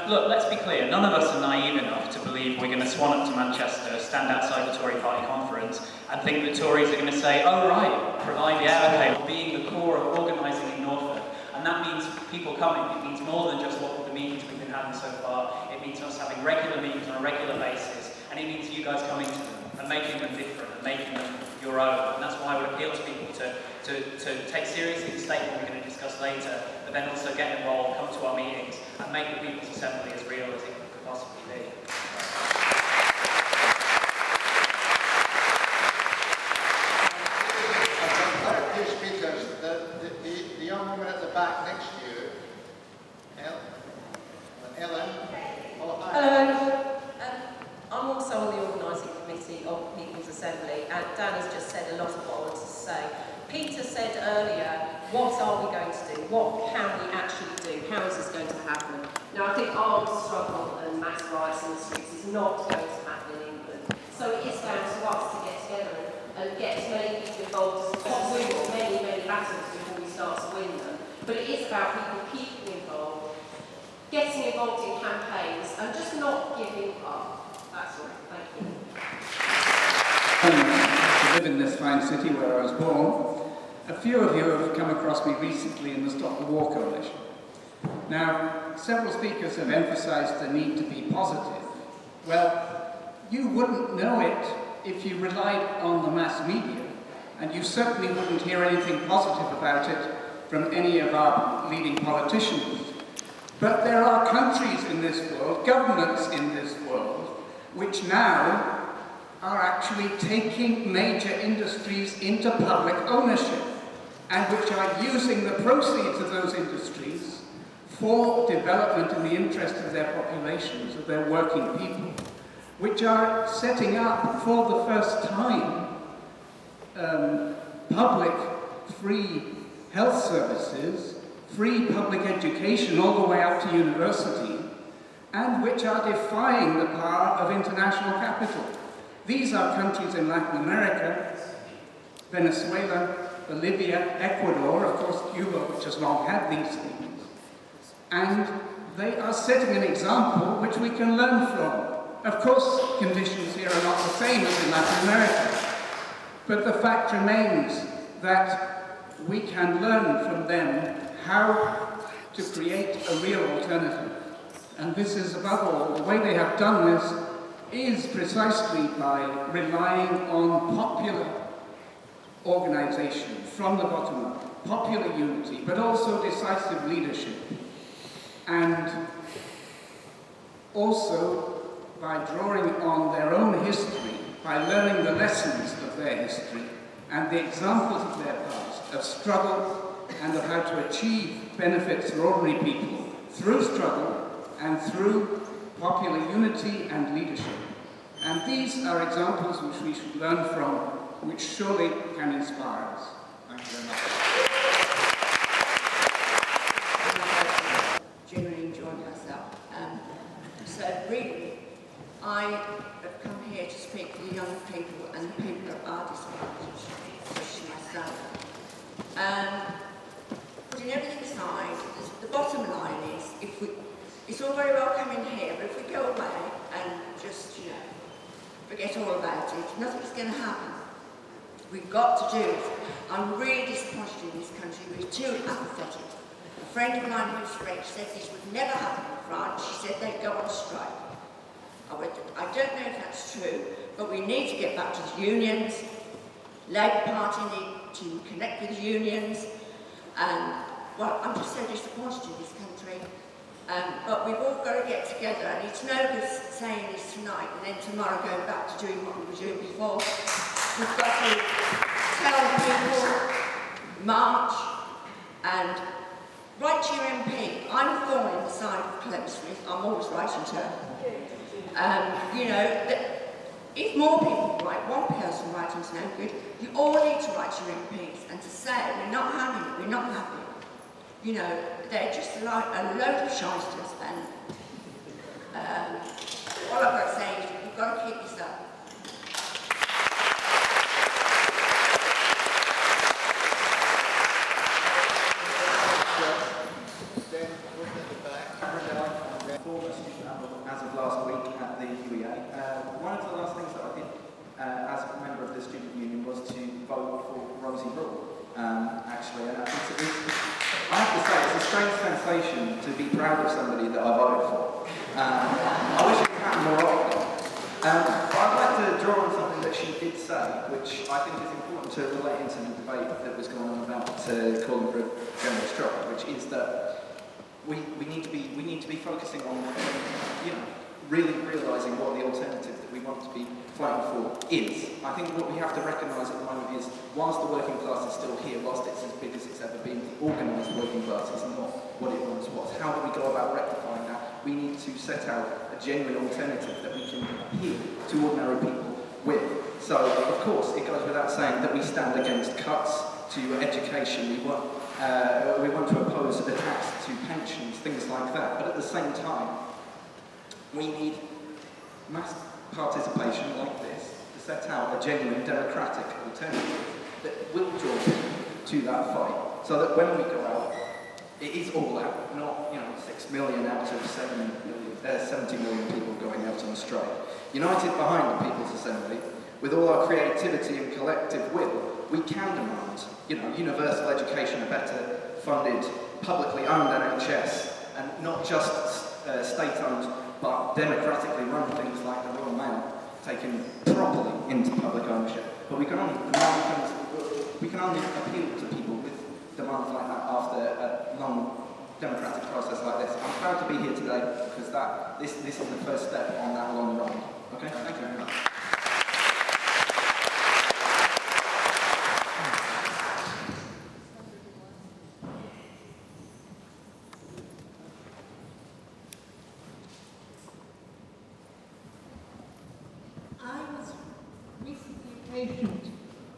Speaker 9: Look, let's be clear, none of us are naive enough to believe we're going to swan up to Manchester, stand outside the Tory party conference, and think the Tories are going to say, oh right, provide, yeah, okay, being the core of organising in Norfolk. And that means people coming. It means more than just what the meetings we've been having so far. It means us having regular meetings on a regular basis, and it means you guys coming to them and making them different and making them your own. And that's why I would appeal to people to take seriously the statement we're going to discuss later, but then also get involved, come to our meetings, and make the People's Assembly as real as it could possibly be.
Speaker 1: The young woman at the back next to you, Ellen. Oh, hi.
Speaker 10: Hello. I'm also on the organising committee of the People's Assembly, and Dan has just said a lot of what I wanted to say. Peter said earlier, what are we going to do? What can we actually do? How is this going to happen? Now, I think armed struggle and mass riots in the streets is not going to happen in England. So it is down to us to get together and get as many people involved as possible. Many, many battles before we start to win them. But it is about people keeping involved, getting involved in campaigns, and just not giving up. That's all. Thank you.
Speaker 11: To live in this fine city where I was born, a few of you have come across me recently in the Stop the War Coalition. Now, several speakers have emphasised the need to be positive. Well, you wouldn't know it if you relied on the mass media, and you certainly wouldn't hear anything positive about it from any of our leading politicians. But there are countries in this world, governments in this world, which now are actually taking major industries into public ownership, and which are using the proceeds of those industries for development in the interest of their populations, of their working people, which are setting up for the first time public free health services, free public education all the way up to university, and which are defying the power of international capital. These are countries in Latin America, Venezuela, Bolivia, Ecuador, of course Cuba, which has long had these things. And they are setting an example which we can learn from. Of course, conditions here are not the same as in Latin America, but the fact remains that we can learn from them how to create a real alternative. And this is, above all, the way they have done this is precisely by relying on popular organisation from the bottom up, popular unity, but also decisive leadership. And also by drawing on their own history, by learning the lessons of their history and the examples of their past, of struggle and of how to achieve benefits for ordinary people through struggle and through popular unity and leadership. And these are examples which we should learn from, which surely can inspire us. Thank you very much.
Speaker 12: Genuinely enjoyed myself. So really, I have come here to speak for the young people and the people that are disadvantaged, especially myself. Putting everything aside, the bottom line is, it's all very well coming here, but if we go away and just, forget all about it, nothing's going to happen. We've got to do it. I'm really disappointed in this country. We're too apathetic. A friend of mine who's French said this would never happen in France. She said they'd go on strike. I don't know if that's true, but we need to get back to the unions. Labour Party need to connect with the unions. Well, I'm just so disappointed in this country. But we've all got to get together, and it's no good saying this tonight and then tomorrow going back to doing what we were doing before. We've got to tell people, march, and write to your MP. I'm a thorn in the side of Clem Smith. I'm always writing to her. If more people write, one person writing's no good. You all need to write to your MPs and to say, we're not having it, we're not happy. They're just like a load of shysters, and all I've got to say is we've got to keep this up.
Speaker 11: actually. And I have to say, it's a strange sensation to be proud of somebody that I voted for. I wish it could happen more often. But I'd like to draw on something that she did say, which I think is important to relate into the debate that was going on about calling for a general strike, which is that we need to be focusing on, really realising what the alternative that we want to be fighting for is. I think what we have to recognise at the moment is, whilst the working class is still here, whilst it's as big as it's ever been, the organised working class is not what it once was. How do we go about rectifying that? We need to set out a genuine alternative that we can appeal to ordinary people with. So, of course, it goes without saying that we stand against cuts to education. We want to oppose attacks to pensions, things like that. But at the same time, we need mass participation like this to set out a genuine democratic alternative that will draw people to that fight, so that when we go out, it is all out, not 6 million out of 70 million people going out on strike. United behind the People's Assembly, with all our creativity and collective will, we can demand, universal education, a better funded, publicly owned NHS, and not just state-owned, but democratically run things like the Royal Mail, taken properly into public ownership. But we can only appeal to people with demands like that after a long democratic process like this. I'm proud to be here today because this is the first step on that long road. Okay, thank you very much.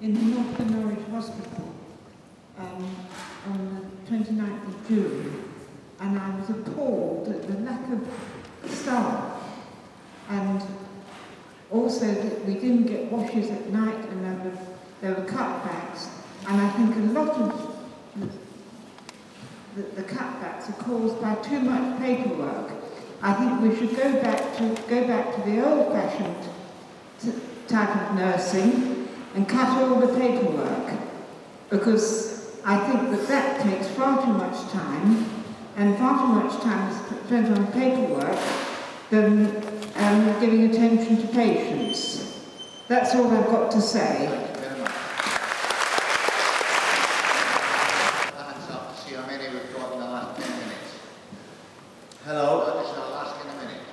Speaker 13: In the Norfolk Hospital on the 29th of June, and I was appalled at the lack of staff, and also that we didn't get washes at night, and there were cutbacks, and I think a lot of the cutbacks are caused by too much paperwork. I think we should go back to the old-fashioned type of nursing and cut all the paperwork, because I think that takes far too much time, and far too much time is spent on paperwork than giving attention to patients. That's all I've got to say.
Speaker 1: Thank you very much. Hands up to see how many we've got in the last 10 minutes.
Speaker 14: Hello.
Speaker 1: That is our last in a minute,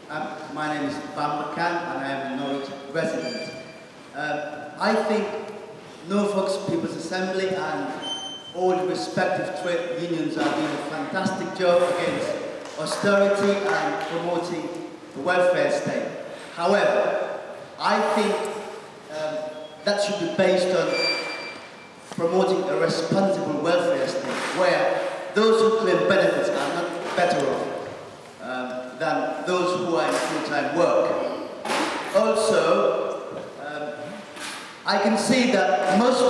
Speaker 1: okay.
Speaker 14: My name is Van McCann and I am a Norwich resident. I think Norfolk's People's Assembly and all the respective trade unions are doing a fantastic job against austerity and promoting the welfare state. However, I think that should be based on promoting a responsible welfare state where those who claim benefits are not better off than those who are in full-time work. Also, I can see that most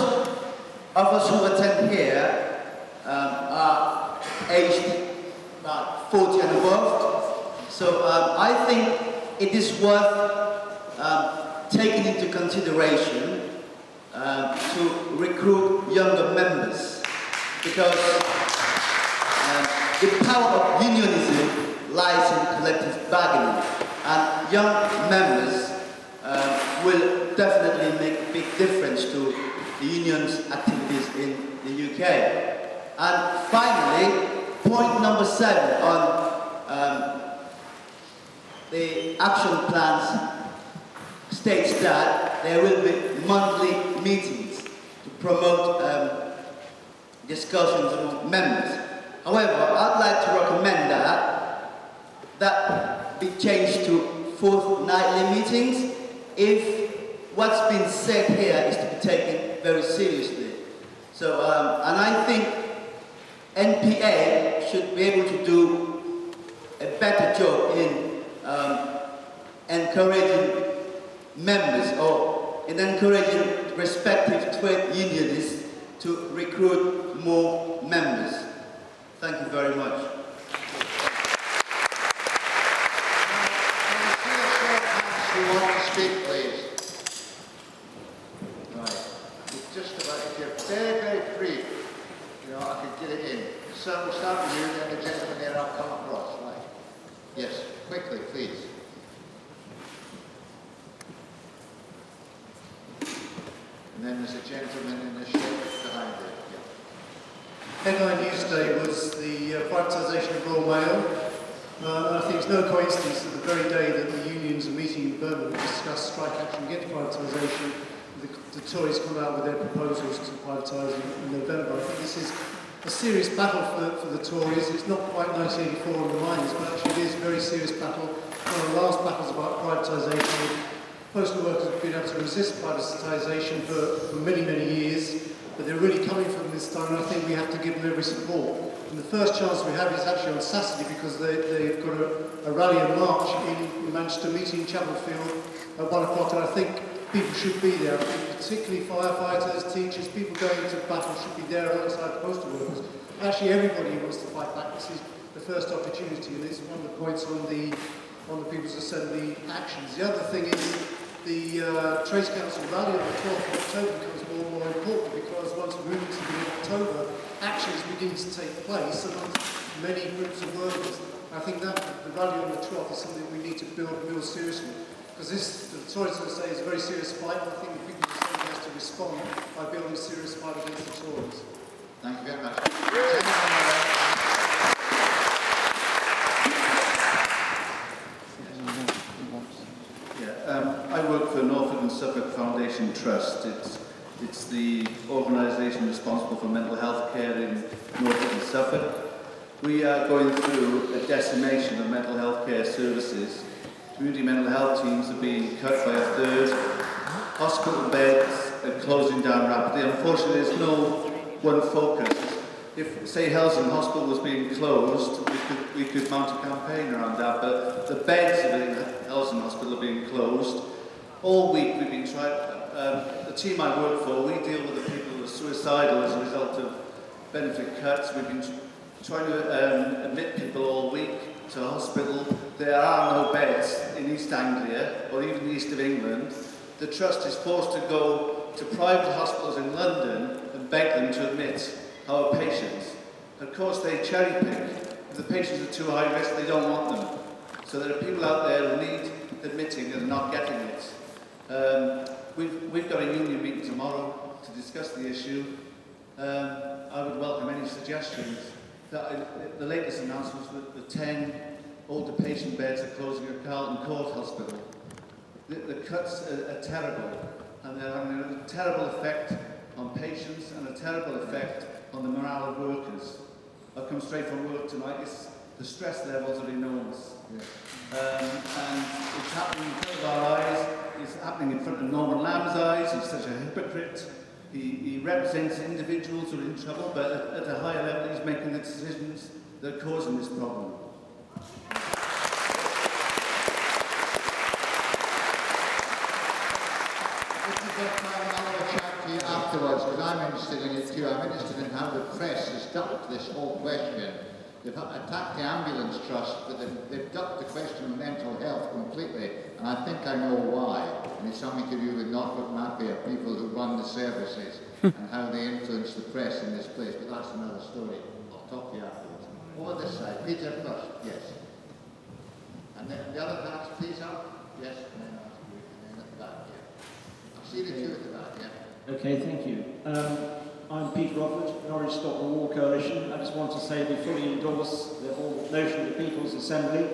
Speaker 14: of us who attend here are aged about 40 and above. So I think it is worth taking into consideration to recruit younger members, because the power of unionism lies in collective bargaining, and young members will definitely make a big difference to the union's activities in the UK. And finally, point number 7 on the action plans states that there will be monthly meetings to promote discussions among members. However, I'd like to recommend that be changed to fortnightly meetings if what's been said here is to be taken very seriously. So, and I think NPA should be able to do a better job in encouraging members or in encouraging respective trade unionists to recruit more members. Thank you very much.
Speaker 1: You want to speak, please? Right. It's just about, if you're very, very brief,
Speaker 2: So we'll start with you, then the gentleman there, I'll come across, right? Yes, quickly, please. And then there's a gentleman in the shirt behind it.
Speaker 15: Headline news today was the privatisation of Royal Mail. And I think it's no coincidence that the very day that the unions are meeting in Birmingham to discuss strike action against privatisation, the Tories come out with their proposals to privatise in November. I think this is a serious battle for the Tories. It's not quite 1984 in the mines, but actually it is a very serious battle. One of the last battles about privatisation. Postal workers have been able to resist privatisation for many, many years, but they're really coming from this time, and I think we have to give them every support. And the first chance we have is actually on Saturday, because they've got a rally and march in Manchester, meeting in Chapel Field at 1 o'clock, and I think people should be there. I think particularly firefighters, teachers, people going into battle should be there alongside postal workers. Actually, everybody wants to fight back. This is the first opportunity, and it's one of the points on the People's Assembly actions. The other thing is the Trades Council rally on the 12th of October becomes more and more important, because once we move into the October, actions begin to take place amongst many groups of workers. I think that the rally on the 12th is something we need to build seriously, because this, the Tories will say, is a very serious fight, and I think the People's Assembly has to respond by building a serious fight against the Tories.
Speaker 2: Thank you very much.
Speaker 16: I work for Norfolk and Suffolk Foundation Trust. It's the organisation responsible for mental health care in Norfolk and Suffolk. We are going through a decimation of mental health care services. Community mental health teams are being cut by a third. Hospital beds are closing down rapidly. Unfortunately, there's no one focus. If, say, Helsing Hospital was being closed, we could mount a campaign around that, but the beds of Helsing Hospital are being closed. All week we've been trying, the team I work for, we deal with the people who are suicidal as a result of benefit cuts. We've been trying to admit people all week to hospital. There are no beds in East Anglia or even the east of England. The Trust is forced to go to private hospitals in London and beg them to admit our patients. Of course, they cherry pick. If the patients are too high risk, they don't want them. So there are people out there who need admitting and are not getting it. We've got a union meeting tomorrow to discuss the issue. I would welcome any suggestions. The latest announcement was that the 10 older patient beds are closing at Carlton Court Hospital. The cuts are terrible, and they're having a terrible effect on patients and a terrible effect on the morale of workers. I've come straight from work tonight. The stress levels are enormous. And it's happening in front of our eyes. It's happening in front of Norman Lamb's eyes. He's such a hypocrite. He represents individuals who are in trouble, but at a higher level he's making the decisions that are causing this problem.
Speaker 2: I'll have a chat to you afterwards, because I'm interested in it too. I'm interested in how the press has ducked this whole question. They've attacked the Ambulance Trust, but they've ducked the question of mental health completely, and I think I know why. And it's something to do with Norfolk Mafia, people who run the services, and how they influence the press in this place, but that's another story. I'll talk to you afterwards. Over this side. Peter first, yes. And then the other hands, please, up. Yes, and then at the back, yeah. I'll see the two at the back, yeah.
Speaker 17: Okay, thank you. I'm Peter Rofford, Norwich Stop the War Coalition. I just want to say we fully endorse the whole notion of the People's Assembly.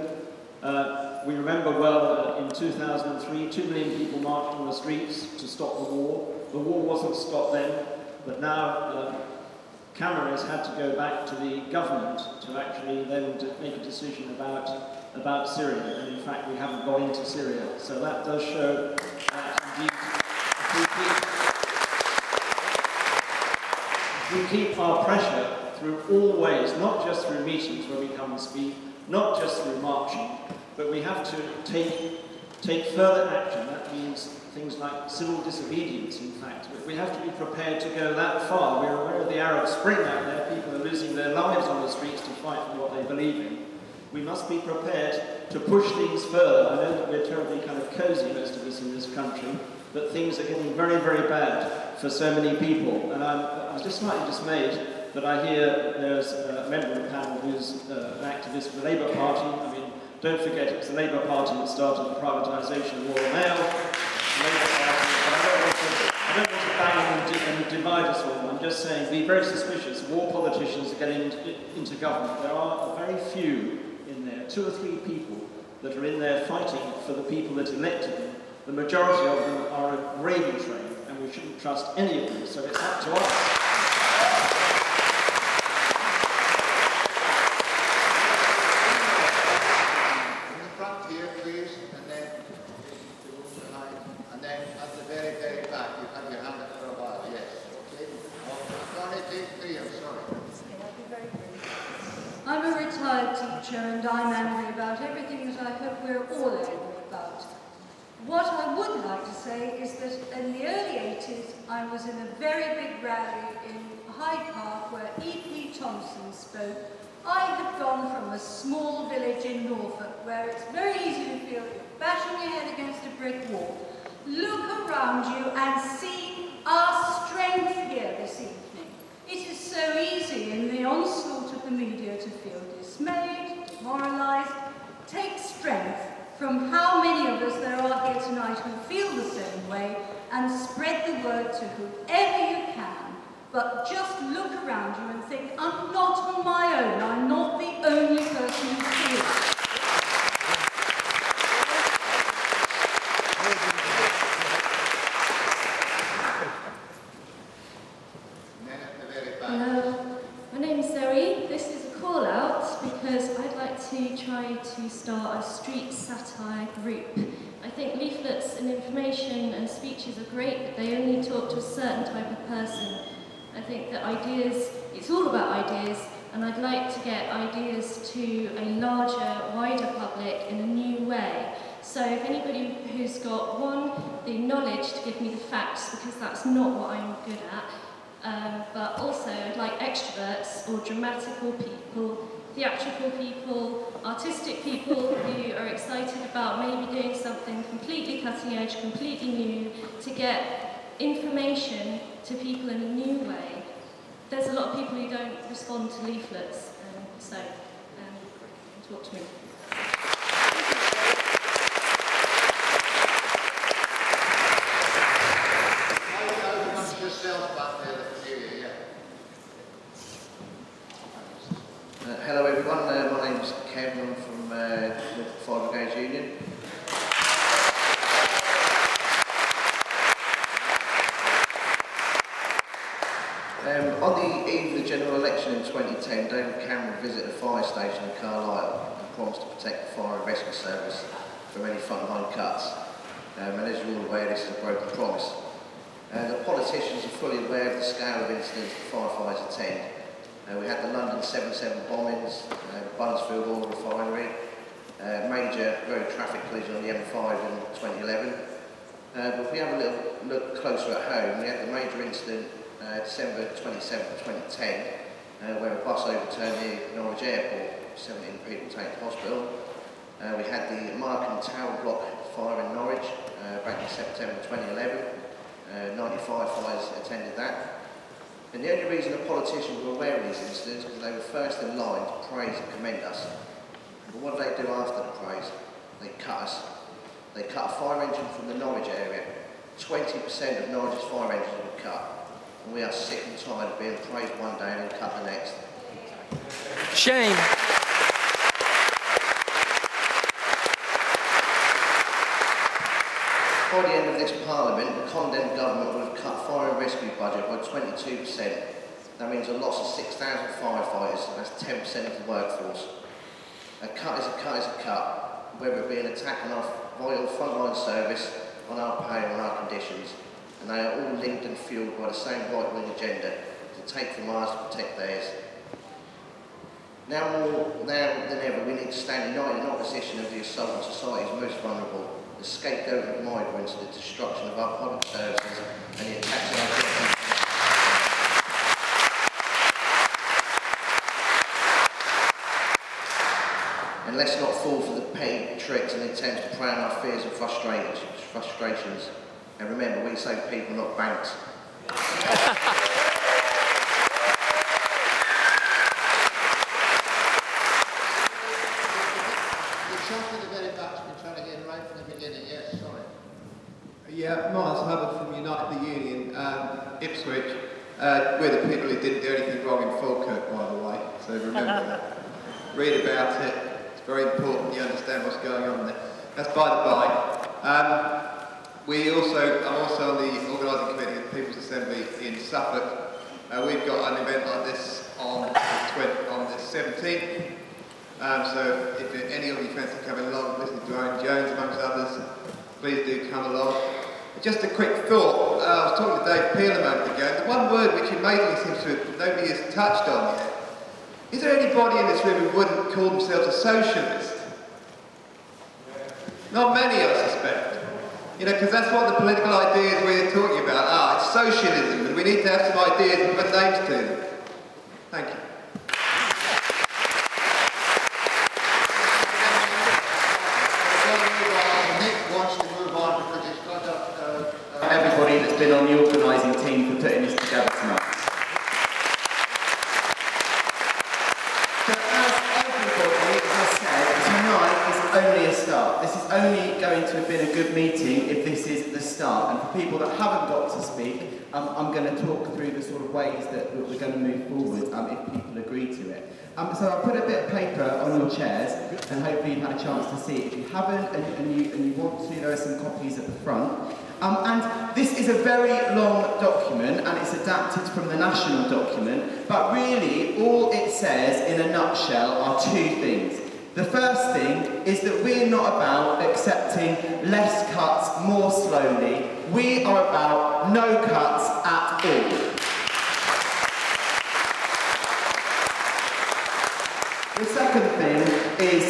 Speaker 17: We remember well in 2003, 2 million people marched on the streets to stop the war. The war wasn't stopped then, but now Cameron has had to go back to the government to actually then make a decision about Syria. And in fact, we haven't gone into Syria. So that does show that indeed we keep our pressure through all ways, not just through meetings where we come and speak, not just through marching, but we have to take further action. That means things like civil disobedience, in fact. But we have to be prepared to go that far. We're aware of the Arab Spring out there. People are losing their lives on the streets to fight for what they believe in. We must be prepared to push things further. I know that we're terribly kind of cosy, most of us in this country, but things are getting very, very bad for so many people. And I was just slightly dismayed that I hear there's a member of the panel who's an activist for the Labour Party. I mean, don't forget it's the Labour Party that started the privatisation of Royal Mail. The Labour Party, I don't want to bang and divide us all. I'm just saying, be very suspicious of all politicians that get into government. There are very few in there, 2 or 3 people that are in there fighting for the people that elected them. The majority of them are a gravy train, and we shouldn't trust any of them, so it's up to us.
Speaker 2: In the front here, please, and then the room behind, and then at the very, very back, you have your hand up for a while, yes, okay? Sorry, please, I'm sorry.
Speaker 18: I'm a retired teacher and I'm angry about everything that I hope we're all angry about. What I would like to say is that in the early 80s I was in a very big rally in Hyde Park where E.P. Thompson spoke. I had gone from a small village in Norfolk where it's very easy to feel you're bashing your head against a brick wall. Look around you and see our strength here this evening. It is so easy in the onslaught of the media to feel dismayed, demoralised. Take strength from how many of us there are here tonight who feel the same way and spread the word to whoever you can. But just look around you and think, I'm not on my own, I'm not the only person who feels it.
Speaker 19: Hello, my name's Zoe. This is a call out because I'd like to try to start a street satire group. I think leaflets and information and speeches are great, but they only talk to a certain type of person. I think that ideas, it's all about ideas, and I'd like to get ideas to a larger, wider public in a new way. So if anybody who's got, one, the knowledge to give me the facts, because that's not what I'm good at, but also I'd like extroverts or dramatical people, theatrical people, artistic people who are excited about maybe doing something completely cutting edge, completely new, to get information to people in a new way. There's a lot of people who don't respond to leaflets, so talk to me.
Speaker 20: Hello everyone, my name's Kevin from Norfolk Fire Brigades Union. On the eve of the general election in 2010, David Cameron visited a fire station in Carlisle and promised to protect the fire and rescue service from any frontline cuts. And as you're all aware, this is a broken promise. The politicians are fully aware of the scale of incidents that firefighters attend. We had the London 7/7 bombings, Buncefield Oil Refinery, major road traffic collision on the M5 in 2011. But if we have a little look closer at home, we had the major incident December 27, 2010, where a bus overturned near Norwich Airport, 17 people taken to hospital. We had the Markham Tower Block fire in Norwich back in September 2011. 95 fires attended that. And the only reason the politicians were aware of these incidents is because they were first in line to praise and commend us. But what do they do after the praise? They cut us. They cut a fire engine from the Norwich area. 20% of Norwich's fire engines were cut. And we are sick and tired of being praised one day and then cut the next.
Speaker 21: Shame.
Speaker 20: By the end of this Parliament, the condemned government will have cut fire and rescue budget by 22%. That means a loss of 6,000 firefighters, that's 10% of the workforce. A cut is a cut is a cut, whether it be an attack on our vital frontline service, on our pay, on our conditions. And they are all linked and fuelled by the same right-wing agenda to take from ours to protect theirs. Now more than ever, we need to stand united in opposition of the assault on society's most vulnerable, the scapegoat of migrants, the destruction of our public services, and the attacks on our people. And let's not fall for the petty tricks and attempts to prey on our fears and frustrations. And remember, we save people, not banks.
Speaker 3: people who didn't do anything wrong in Falkirk, by the way, so remember that. Read about it, it's very important you understand what's going on there. That's by the by. I'm also on the organising committee of the People's Assembly in Suffolk. We've got an event like this on the 17th. So if any of you fancy coming along, listening to Owen Jones amongst others, please do come along. Just a quick thought. I was talking to Dave Peel a moment ago. The one word which amazingly seems to nobody has touched on yet. Is there anybody in this room who wouldn't call themselves a socialist? Not many, I suspect. You know, because that's what the political ideas we're talking about. It's socialism, and we need to have some ideas and put names to them. Thank you.
Speaker 22: Everybody that's been on the organising team for putting this together tonight. So as everybody, as I said, tonight is only a start. This is only going to have been a good meeting if this is the start. And for people that haven't got to speak, I'm going to talk through the sort of ways that we're going to move forward if people agree to it. So I'll put a bit of paper on your chairs, and hopefully you've had a chance to see it. If you haven't and you want to, there are some copies at the front. And this is a very long document, and it's adapted from the national document, but really all it says in a nutshell are two things. The first thing is that we're not about accepting less cuts more slowly. We are about no cuts at all. The second thing is,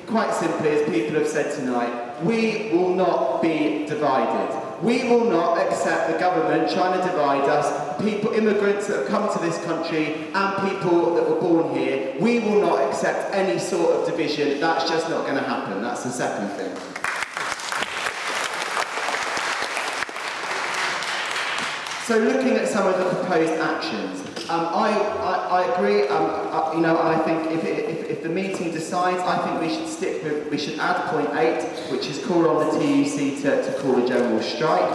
Speaker 22: quite simply, as people have said tonight, we will not be divided. We will not accept the government trying to divide us, immigrants that have come to this country and people that were born here. We will not accept any sort of division. That's just not going to happen. That's the second thing. So looking at some of the proposed actions, I agree. I think if the meeting decides, I think we should add point 8, which is call on the TUC to call a general strike.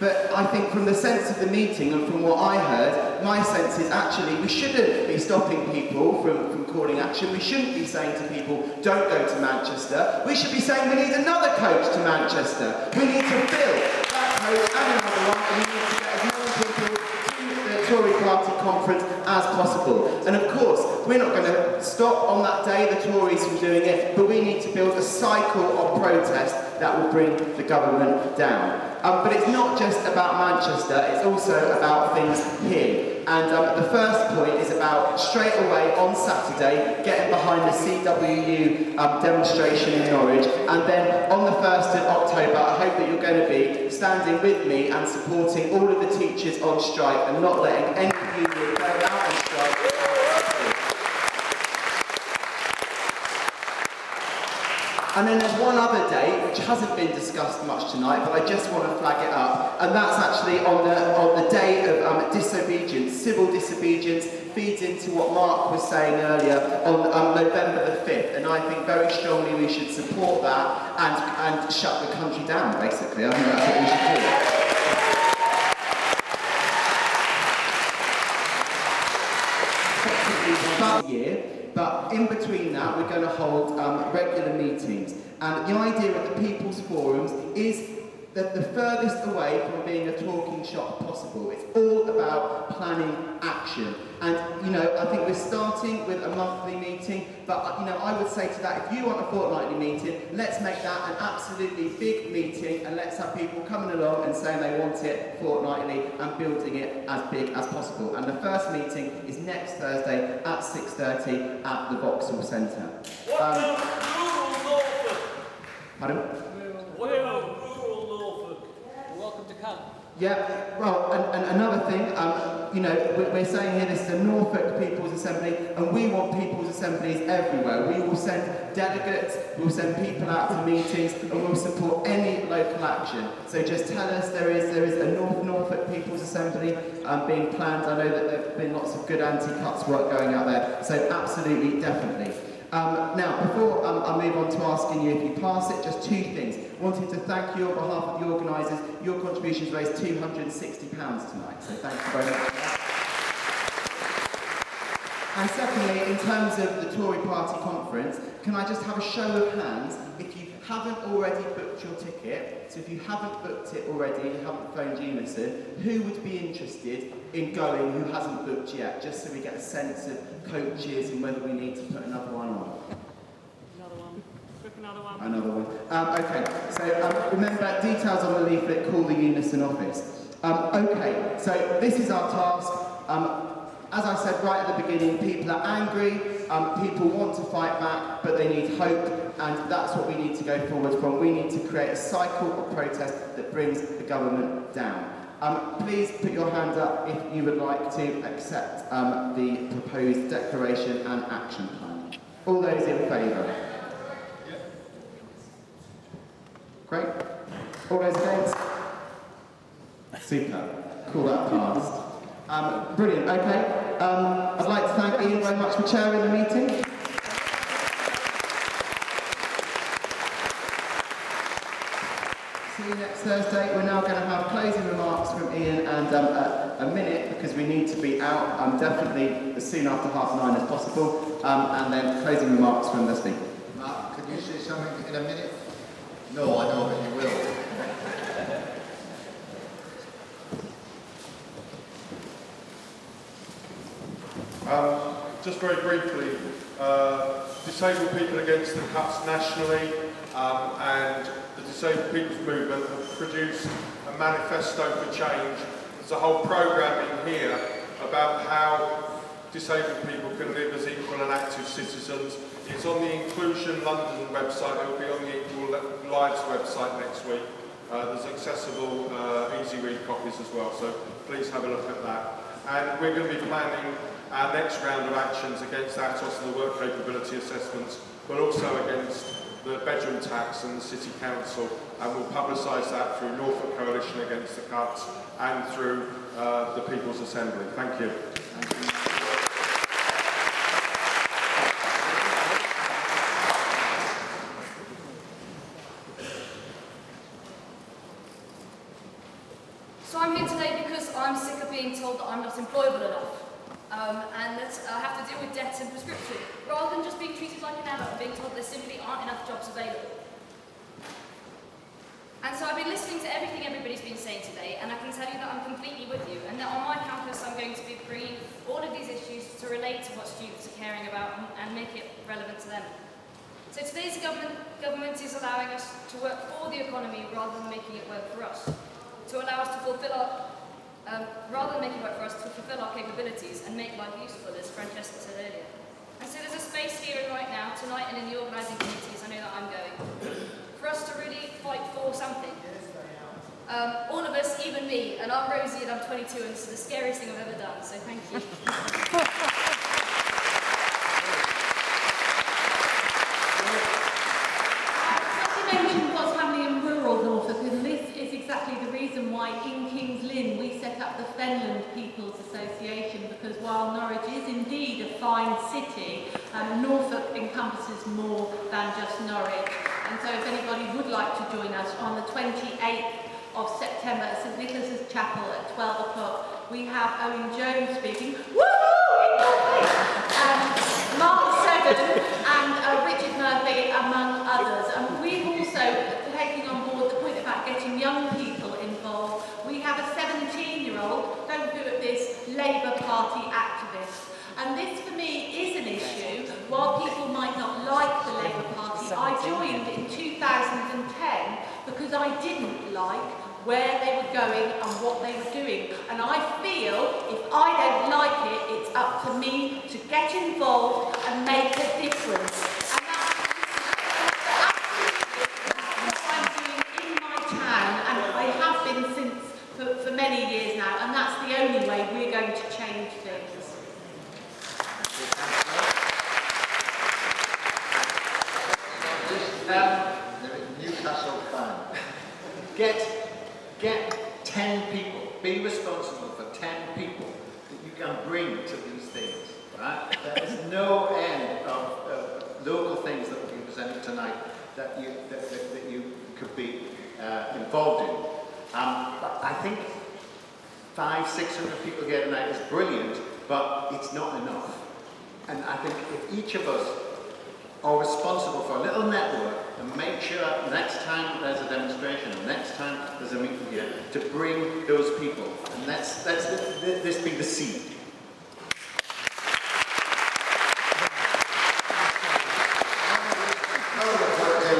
Speaker 22: But I think from the sense of the meeting and from what I heard, my sense is actually we shouldn't be stopping people from calling action. We shouldn't be saying to people, don't go to Manchester. We should be saying we need another coach to Manchester. We need to fill that coach and another one, and we need to get as many people to the Tory party conference as possible. And of course, we're not going to stop on that day the Tories from doing it, but we need to build a cycle of protest that will bring the government down. But it's not just about Manchester, it's also about things here. And the first point is about straight away on Saturday getting behind the CWU demonstration in Norwich, and then on the 1st of October I hope that you're going to be standing with me and supporting all of the teachers on strike and not letting any union go out on strike. And then there's one other date which hasn't been discussed much tonight, but I just want to flag it up, and that's actually on the day of disobedience. Civil disobedience feeds into what Mark was saying earlier on November the 5th, and I think very strongly we should support that and shut the country down, basically. I think that's what we should do. But in between that, we're going to hold regular meetings. And the idea of the People's Forums is that the furthest away from being a talking shop possible. It's all about planning action. And, I think we're starting with a monthly meeting, but, I would say to that, if you want a fortnightly meeting, let's make that an absolutely big meeting, and let's have people coming along and saying they want it fortnightly and building it as big as possible. And the first meeting is next Thursday at 6:30 at the Vauxhall Centre. Pardon?
Speaker 23: We're rural Norfolk. You're welcome to come.
Speaker 22: Yeah, well, and another thing, we're saying here this is the Norfolk People's Assembly, and we want People's Assemblies everywhere. We will send delegates, we'll send people out to meetings, and we'll support any local action. So just tell us there is a Norfolk People's Assembly being planned. I know that there have been lots of good anti-cuts work going out there, so absolutely, definitely. Now, before I move on to asking you if you pass it, just two things. Wanted to thank you on behalf of the organisers. Your contributions raised £260 tonight, so thank you very much for that. And secondly, in terms of the Tory Party conference, can I just have a show of hands if you haven't already booked your ticket? So if you haven't booked it already, you haven't phoned Unison, who would be interested in going who hasn't booked yet, just so we get a sense of coaches and whether we need to put another one on?
Speaker 4: Another one. Book another one.
Speaker 22: Another one. Okay, so remember, details on the leaflet, call the Unison office. Okay, so this is our task. As I said right at the beginning, people are angry, people want to fight back, but they need hope, and that's what we need to go forward from. We need to create a cycle of protest that brings the government down. Please put your hand up if you would like to accept the proposed declaration and action plan. All those in favour? Great. All those against? Super. Call that passed. Brilliant, okay. I'd like to thank Ian very much for chairing the meeting. See you next Thursday. We're now going to have closing remarks from Ian and a minute, because we need to be out definitely as soon after 9:30 as possible, and then closing remarks from the speaker.
Speaker 2: Mark, could you say something in a minute? No, I know, but you will.
Speaker 5: Just very briefly, Disabled People Against the Cuts nationally and the Disabled People's Movement have produced a manifesto for change. There's a whole programme in here about how disabled people can live as equal and active citizens. It's on the Inclusion London website, it will be on the Equal Lives website next week. There's accessible, easy read copies as well, so please have a look at that. And we're going to be planning our next round of actions against ATOS and the work capability assessments, but also against the bedroom tax and the City Council, and we'll publicise that through Norfolk Coalition Against the Cuts and through the People's Assembly. Thank you.
Speaker 6: So I'm here today because I'm sick of being told that I'm not employable enough. And that I have to deal with debts and prescription, rather than just being treated like an adult and being told there simply aren't enough jobs available. And so I've been listening to everything everybody's been saying today, and I can tell you that I'm completely with you, and that on my campus I'm going to be bringing all of these issues to relate to what students are caring about and make it relevant to them. So today's government is allowing us to work for the economy rather than making it work for us, to allow us to fulfill our rather than making work for us to fulfill our capabilities and make life useful, as Francesca said earlier. And so there's a space here and right now, tonight and in the organising committees, I know that I'm going, for us to really fight for something. All of us, even me, and I'm Rosie and I'm 22 and this is the scariest thing I've ever done, so thank you.
Speaker 24: You mentioned what's happening in rural Norfolk, and this is exactly the reason why in King's Lynn we set up the Fenland People's Association, because while Norwich is indeed a fine city, Norfolk encompasses more than just Norwich. And so if anybody would like to join us on the 28th of September at St Nicholas's Chapel at 12 o'clock, we have Owen Jones speaking, Mark Seddon and Richard Murphy, among others. And we've also taken on board the point about getting young people involved. We have a 17-year-old, don't do it this, Labour Party activist. And this for me is an issue. While people might not like the Labour Party, I joined in 2010 because I didn't like where they were going and what they were doing. And I feel if I don't like it, it's up to me to get involved and make a difference. And that's what I'm doing in my town, and I have been since for many years now, and that's the only way we're going to change things.
Speaker 2: Newcastle fan.
Speaker 7: Get 10 people. Be responsible for 10 people that you can bring to these things. Right? There is no end of local things that will be presented tonight that you could be involved in. I think 500-600 people here tonight is brilliant, but it's not enough. And I think if each of us are responsible for a little network and make sure next time there's a demonstration, or next time there's a meeting here, to bring those people. And let's this be the seed.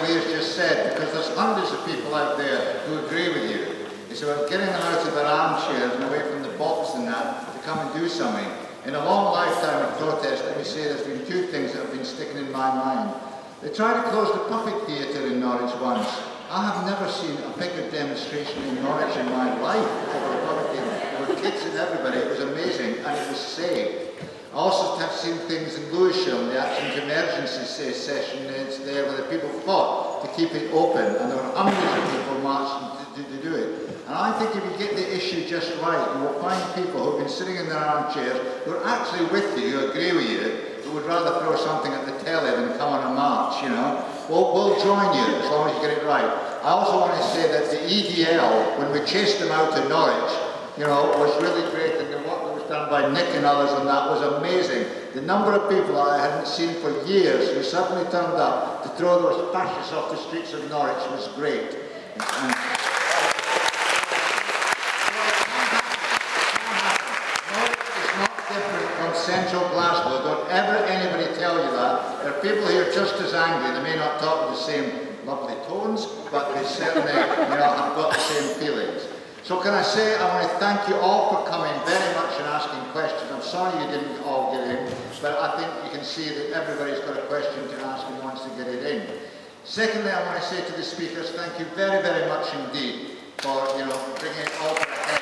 Speaker 1: Leah's just said, because there's hundreds of people out there who agree with you. It's about getting them out of their armchairs and away from the box and that to come and do something. In a long lifetime of protest, let me say there's been two things that have been sticking in my mind. They tried to close the puppet theatre in Norwich once. I have never seen a bigger demonstration in Norwich in my life over the puppet theatre. There were kids and everybody. It was amazing, and it was safe. I also have seen things in Lewisham, the Action to Emergency session there where the people fought to keep it open, and there were hundreds of people marching to do it. And I think if you get the issue just right, you will find people who have been sitting in their armchairs, who are actually with you, who agree with you, who would rather throw something at the telly than come on a march, you know. We'll join you as long as you get it right. I also want to say that the EDL, when we chased them out of Norwich, you know, was really great, and the work that was done by Nick and others on that was amazing. The number of people I hadn't seen for years who suddenly turned up to throw those fascists off the streets of Norwich was great. And central Glasgow. Don't ever anybody tell you that. There are people here just as angry. They may not talk with the same lovely tones, but they certainly, you know, have got the same feelings. So can I say, I want to thank you all for coming very much and asking questions. I'm sorry you didn't all get in, but I think you can see that everybody's got a question to ask and wants to get it in. Secondly, I want to say to the speakers, thank you very, very much indeed for, you know, bringing it all to a head.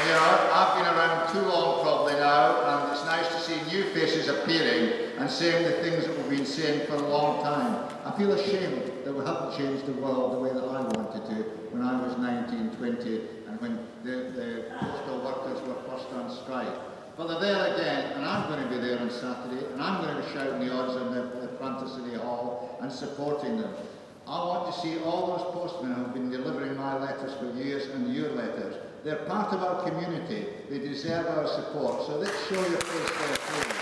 Speaker 1: You know, I've been around too long probably now, and it's nice to see new faces appearing and saying the things that we've been saying for a long time. I feel ashamed that we haven't changed the world the way that I wanted to when I was 19, 20, and when the postal workers were first on strike. But they're there again, and I'm going to be there on Saturday, and I'm going to be shouting the odds on the front of City Hall and supporting them. I want to see all those postmen who have been delivering my letters for years and your letters. They're part of our community. They deserve our support. So let's show your face there, please.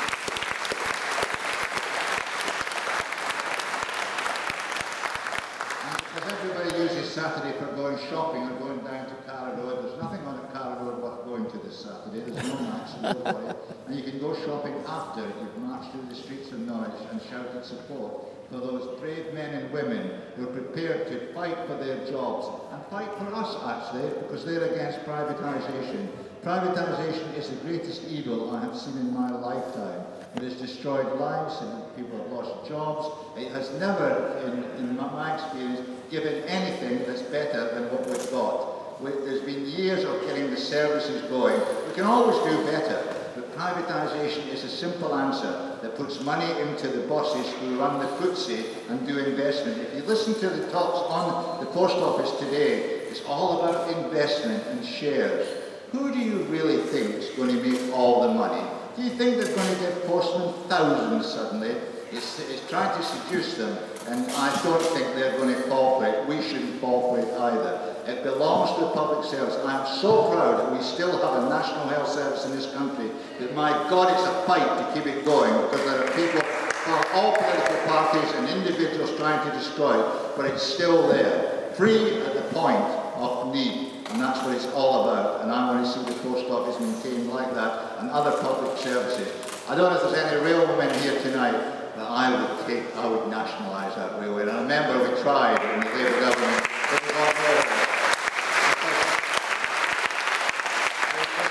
Speaker 1: And because everybody uses Saturday for going shopping or going down to Cara Road, there's nothing on at Cara Road worth going to this Saturday. There's no match, no worry. And you can go shopping after you've marched through the streets of Norwich and shouted support for those brave men and women who are prepared to fight for their jobs and fight for us, actually, because they're against privatisation. Privatisation is the greatest evil I have seen in my lifetime. It has destroyed lives and people have lost jobs. It has never, in my experience, given anything that's better than what we've got. There's been years of getting the services going. We can always do better. But privatisation is a simple answer that puts money into the bosses who run the footsie and do investment. If you listen to the talks on the post office today, it's all about investment and shares. Who do you really think is going to make all the money? Do you think they're going to give postmen thousands suddenly? It's trying to seduce them, and I don't think they're going to fall for it. We shouldn't fall for it either. It belongs to the public service. I am so proud that we still have a national health service in this country, but my God, it's a fight to keep it going, because there are people from all political parties and individuals trying to destroy it, but it's still there, free at the point of need, and that's what it's all about. And I want to see the post office maintained like that, and other public services. I don't know if there's any real women here tonight, but I would nationalise that railway. And I remember we tried in the Labour government, but we got there.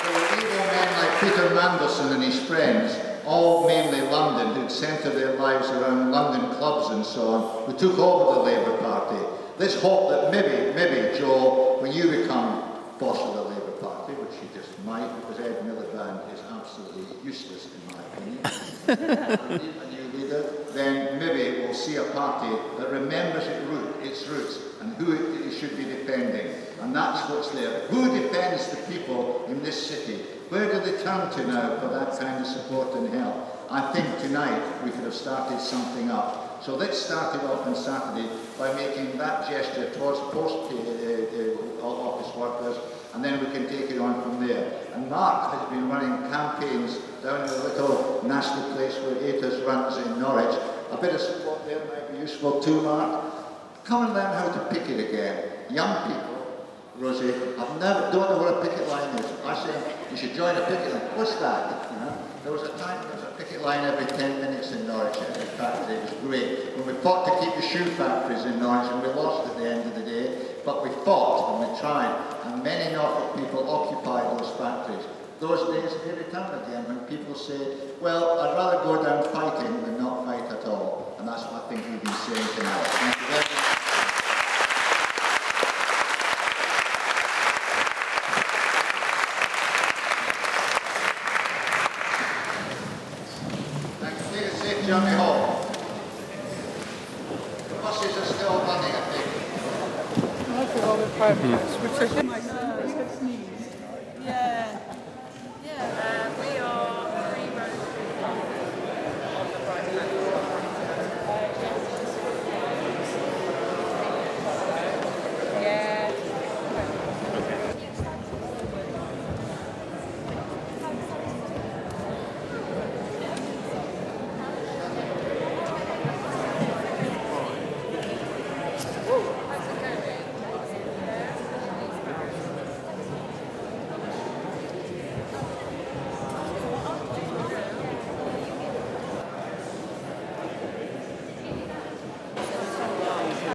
Speaker 1: There were evil men like Peter Mandelson and his friends, all mainly London, who'd centred their lives around London clubs and so on, who took over the Labour Party. Let's hope that maybe, Joe, when you become boss of the Labour Party, which you just might, because Ed Miliband is absolutely useless in my opinion, then maybe we'll see a party that remembers its roots and who it should be defending. And that's what's there. Who defends the people in this city?
Speaker 2: Where do they turn to now for that kind of support and help? I think tonight we could have started something up. So let's start it off on Saturday by making that gesture towards office workers, and then we can take it on from there. And Mark has been running campaigns down in the little nasty place where ATOS runs in Norwich. A bit of support there might be useful too, Mark. Come and learn how to picket again. Young people, Rosie, don't know what a picket line is. I say you should join a picket line. What's that? You know? There was a time there was a picket line every 10 minutes in Norwich. In fact, it was great. When we fought to keep the shoe factories in Norwich, and we lost at the end of the day, but we fought and we tried, and many Norfolk people occupied those factories. Those days may return again when people say, well, I'd rather go down fighting than not fight at all. And that's what I think we've been saying tonight. Thank you very much. Johnny Hall. The buses are still running, I think.
Speaker 4: I think all the 5 minutes.